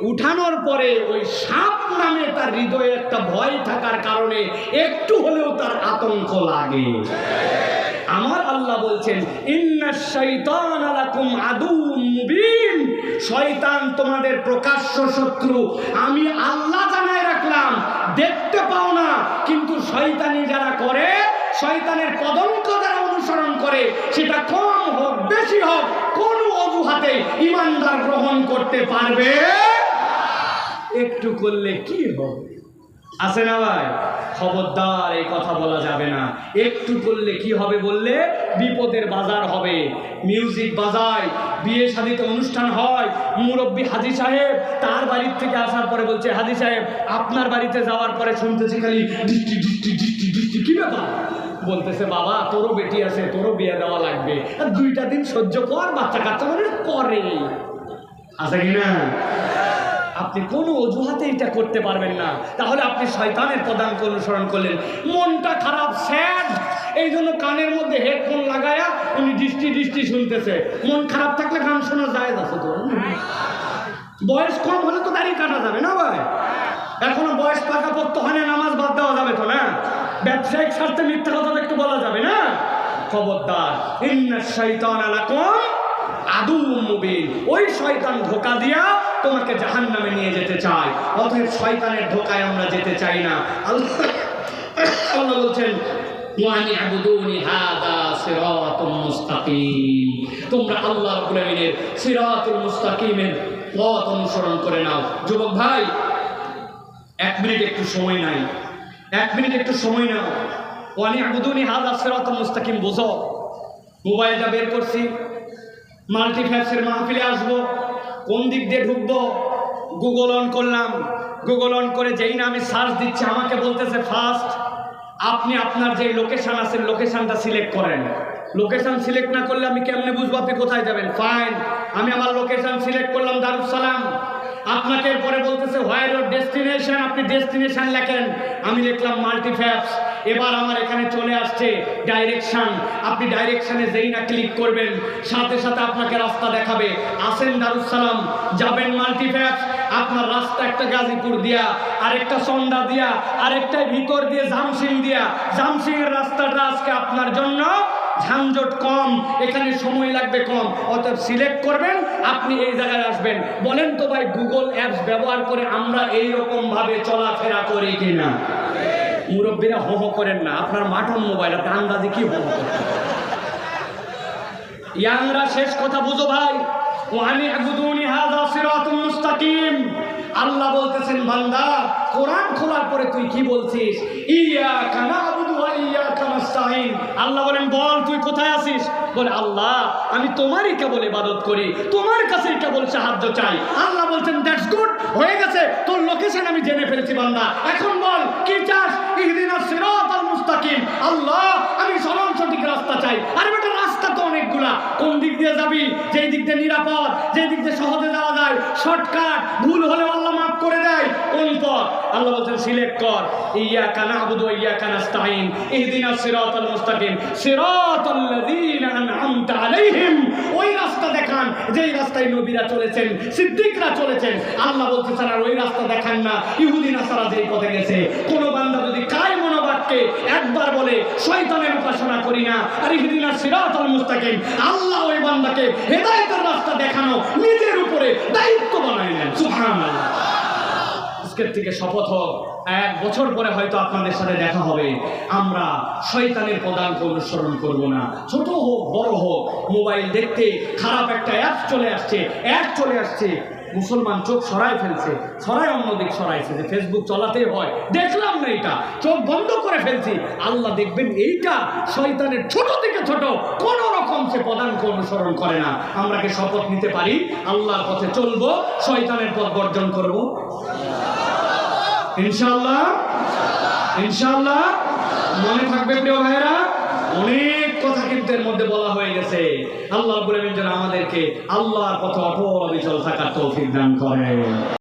উঠানোর পরে ওই সাপ নামে তার হৃদয়ে একটা ভয় থাকার কারণে একটু হলেও তার আতঙ্ক লাগে। আমার আল্লাহ বলছেন ইন্নাশ শাইতানা লাকুম আদুউম মুবিন, শয়তান তোমাদের প্রকাশ্য শত্রু। আমি আল্লাহ জানাই রাখলাম, দেখতে পাও না, কিন্তু শয়তানি যারা করে, শয়তানের পদঙ্ক যারা অনুসরণ করে, সেটা কম হোক বেশি হোক, কোন অজুহাতে ঈমানদার গ্রহণ করতে পারবে? একটু করলে কি হবে? আছে না ভাই? খবরদার এই কথা বলা যাবে না। একটু করলে কি হবে বললে বিপদের বাজার হবে। মিউজিক বাজায়, বিয়ে শাদীতে অনুষ্ঠান হয়, মুরব্বী হাজী সাহেব তার বাড়ির থেকে আসার পরে বলছে হাজী সাহেব আপনার বাড়িতে যাওয়ার পরে শুনতেছি খালি ডিস্টি ডিস্টি ডিস্টি ডিস্টি। কি ব্যাপার? বলতেছে বাবা তোরও বেটি আছে, তোরও বিয়ে দেওয়া লাগবে, আর 2টা দিন সহ্য কর, বাচ্চা কাচ্চা মানে করে। আছে কিনা? আপনি কোনো অজুহাতে এটা করতে পারবেন না, তাহলে আপনি শয়তানের পদাঙ্ক অনুসরণ করলেন। মনটা খারাপ, স্যাড, এই জন্য কানের মধ্যে হেডফোন লাগায়া উনি ডিস্টি শুনতেছে। মন খারাপ থাকলে গান শোনা যায় না। তো বয়স কম হলে তো দাড়ি কাটা যাবে না ভাই, এখনো বয়স পাকাপোক্ত হয় না, নামাজ বাদ দেওয়া যাবে তো না, ব্যবসায়িক স্বার্থে মিথ্যা কথা একটু বলা যাবে না। খবরদার, ইন্নাশ শাইতানা লাকুম আদুউম মুবিন, ওই শয়তান ধোঁকা দিয়া তোমাকে জাহান্নামে নিয়ে যেতে চায়। অতএব শয়তানের ধোঁকায় আমরা যেতে চাই না। আল্লাহ বলছেন ওয়ানি আবুদুনি হাযা সিরাতুল মুস্তাকিম, তোমরা আল্লাহ রাব্বুল আমিনের সিরাতুল মুস্তাকিমের পথ অনুসরণ করে নাও। যুবক ভাই 1 মিনিট একটু সময় নাই, 1 মিনিট একটু সময় নাও। ওয়ানি আবুদুনি হাযা সিরাতুল মুস্তাকিম বুঝো। মোবাইলটা বের করছি, মাল্টিফ্যাক্সের মাহফিলে আসবো, কোন দিক দিয়ে ঢুকবো? গুগল অন করলাম, গুগল অন করে যেই না আমি সার্চ দিচ্ছি আমাকে বলতেছে ফার্স্ট আপনি আপনার যে লোকেশন আছে লোকেশনটা সিলেক্ট করেন। লোকেশন সিলেক্ট না করলে আমি কেমনে বুঝবো আপনি কোথায় যাবেন? ফাইন, আমি আমার লোকেশন সিলেক্ট করলাম দারুস সালাম। আপনাকে এরপরে বলতেছে হোয়ার ইউর ডেস্টিনেশন, আপনি ডেস্টিনেশন লেখেন, আমি লিখলাম মাল্টিফ্যাক্স। এবার আমার এখানে চলে আসছে ডাইরেকশন। আপনি ডাইরেকশনে যেই না ক্লিক করবেন সাথে সাথে আপনাকে রাস্তা দেখাবে। আসেন দারুসালাম, যাবেন মাল্টিপ্যাক্স, আপনার রাস্তা একটা গাজীপুর দিয়া, আরেকটা সন্ধ্যা দিয়া, আরেকটা ভিতর দিয়ে জামসিং দিয়া। জামসিং এর রাস্তাটা আজকে আপনার জন্য ঝামজট কম, এখানে সময় লাগবে কম, অতএব সিলেক্ট করবেন, আপনি এই জায়গায় আসবেন। বলেন তো ভাই, গুগল অ্যাপস ব্যবহার করে আমরা এইরকম ভাবে চলাফেরা করি কিনা? মুরব্বীরা হো হো করেন না, আপনার মাটন মোবাইল, আপনি আন্দাজে কি হো হো করেন? ইয়াংরা শেষ কথা বুঝো ভাই, ওয়ানি আবুদুনি হাযা সিরাতুল মুস্তাকিম। আল্লাহ বলতেছেন বান্দা, কোরআন খোলার পরে তুই কি বলছিস? ইয়াকা না'বুদু ওয়া ইয়াকা নাস্তাঈন। আল্লাহ বলেন, বল তুই কোথায় আছিস? বলে, আল্লাহ আমি তোমারই কেবল ইবাদত করি, তোমার কাছেই কেবল সাহায্য চাই। আল্লাহ বলছেন, দ্যাটস গুড, হয়ে গেছে, তোর লোকেশন আমি জেনে ফেলেছি বান্দা, এখন বল কি চাস? ইহদিনাস সিরাতাল মুস্তাকিম। আল্লাহ আমি সরল সঠিক রাস্তা চাই। আরে বেটা, রাস্তা তো অনেকগুলা, কোন দিক দিয়ে যাবি? যেই দিক দিয়ে নিরাপদ, যেই দিক দিয়ে সহজে যাওয়া যায়, শর্টকাট, ভুল হলে আল্লাহ মাফ করে দেয়, কোন পথ? আল্লাহ বলছেন সিলেক্ট কর, ইয়াকা না'বুদু ওয়া ইয়াকা নাস্তাঈন, ইহদিনাস সিরাতাল মুস্তাকিম সিরাতাল লাযীনা আন'আমতা আলাইহিম। ওই রাস্তা দেখান যেই রাস্তায় নবীরা চলেছেন, সিদ্দিকরা চলেছেন। আল্লাহ বলতেছেন, আর ওই রাস্তা দেখান না ইহুদি নাসারা যেই পথে গেছে। কোন বান্দা যদি কায় মনোবাক্যে একবার বলে শয়তানের উপাসনা করি না আর ইহদিনাস সিরাতাল মুস্তাকিম, আল্লাহ ওই বান্দাকে হেদায়েতের রাস্তা দেখানো নিজের উপরে দায়িত্ব বানায় নেন। সুবহানাল্লাহ। আজকের থেকে শপথ হোক, 1 বছর পরে হয়তো আপনাদের সাথে দেখা হবে, আমরা শয়তানের পদাঙ্ক অনুসরণ করব না। ছোট হোক বড় হোক, মোবাইল দেখতে খারাপ একটা অ্যাপ চলে আসছে, মুসলমান চোখ সরাই ফেলছে, অন্যদিক সরাইছে, যে ফেসবুক চলাতেই হয়, দেখলাম না, এটা চোখ বন্ধ করে ফেলছি। আল্লাহ দেখবেন এইটা শয়তানের ছোট থেকে ছোট কোন রকম সে পদাঙ্ক অনুসরণ করে না। আমরা কি শপথ নিতে পারি আল্লাহর পথে চলবো, শয়তানের পথ বর্জন করব? ইনশাআল্লাহ, ইনশাআল্লাহ। মনে থাকবে প্রিয় ভাইরা, অনেক কথা কিন্তু এর মধ্যে বলা হয়ে গেছে। আল্লাহ রাব্বুল আলামিন যেন আমাদেরকে আল্লাহর পথে অটল অবিচল থাকার তৌফিক দান করেন।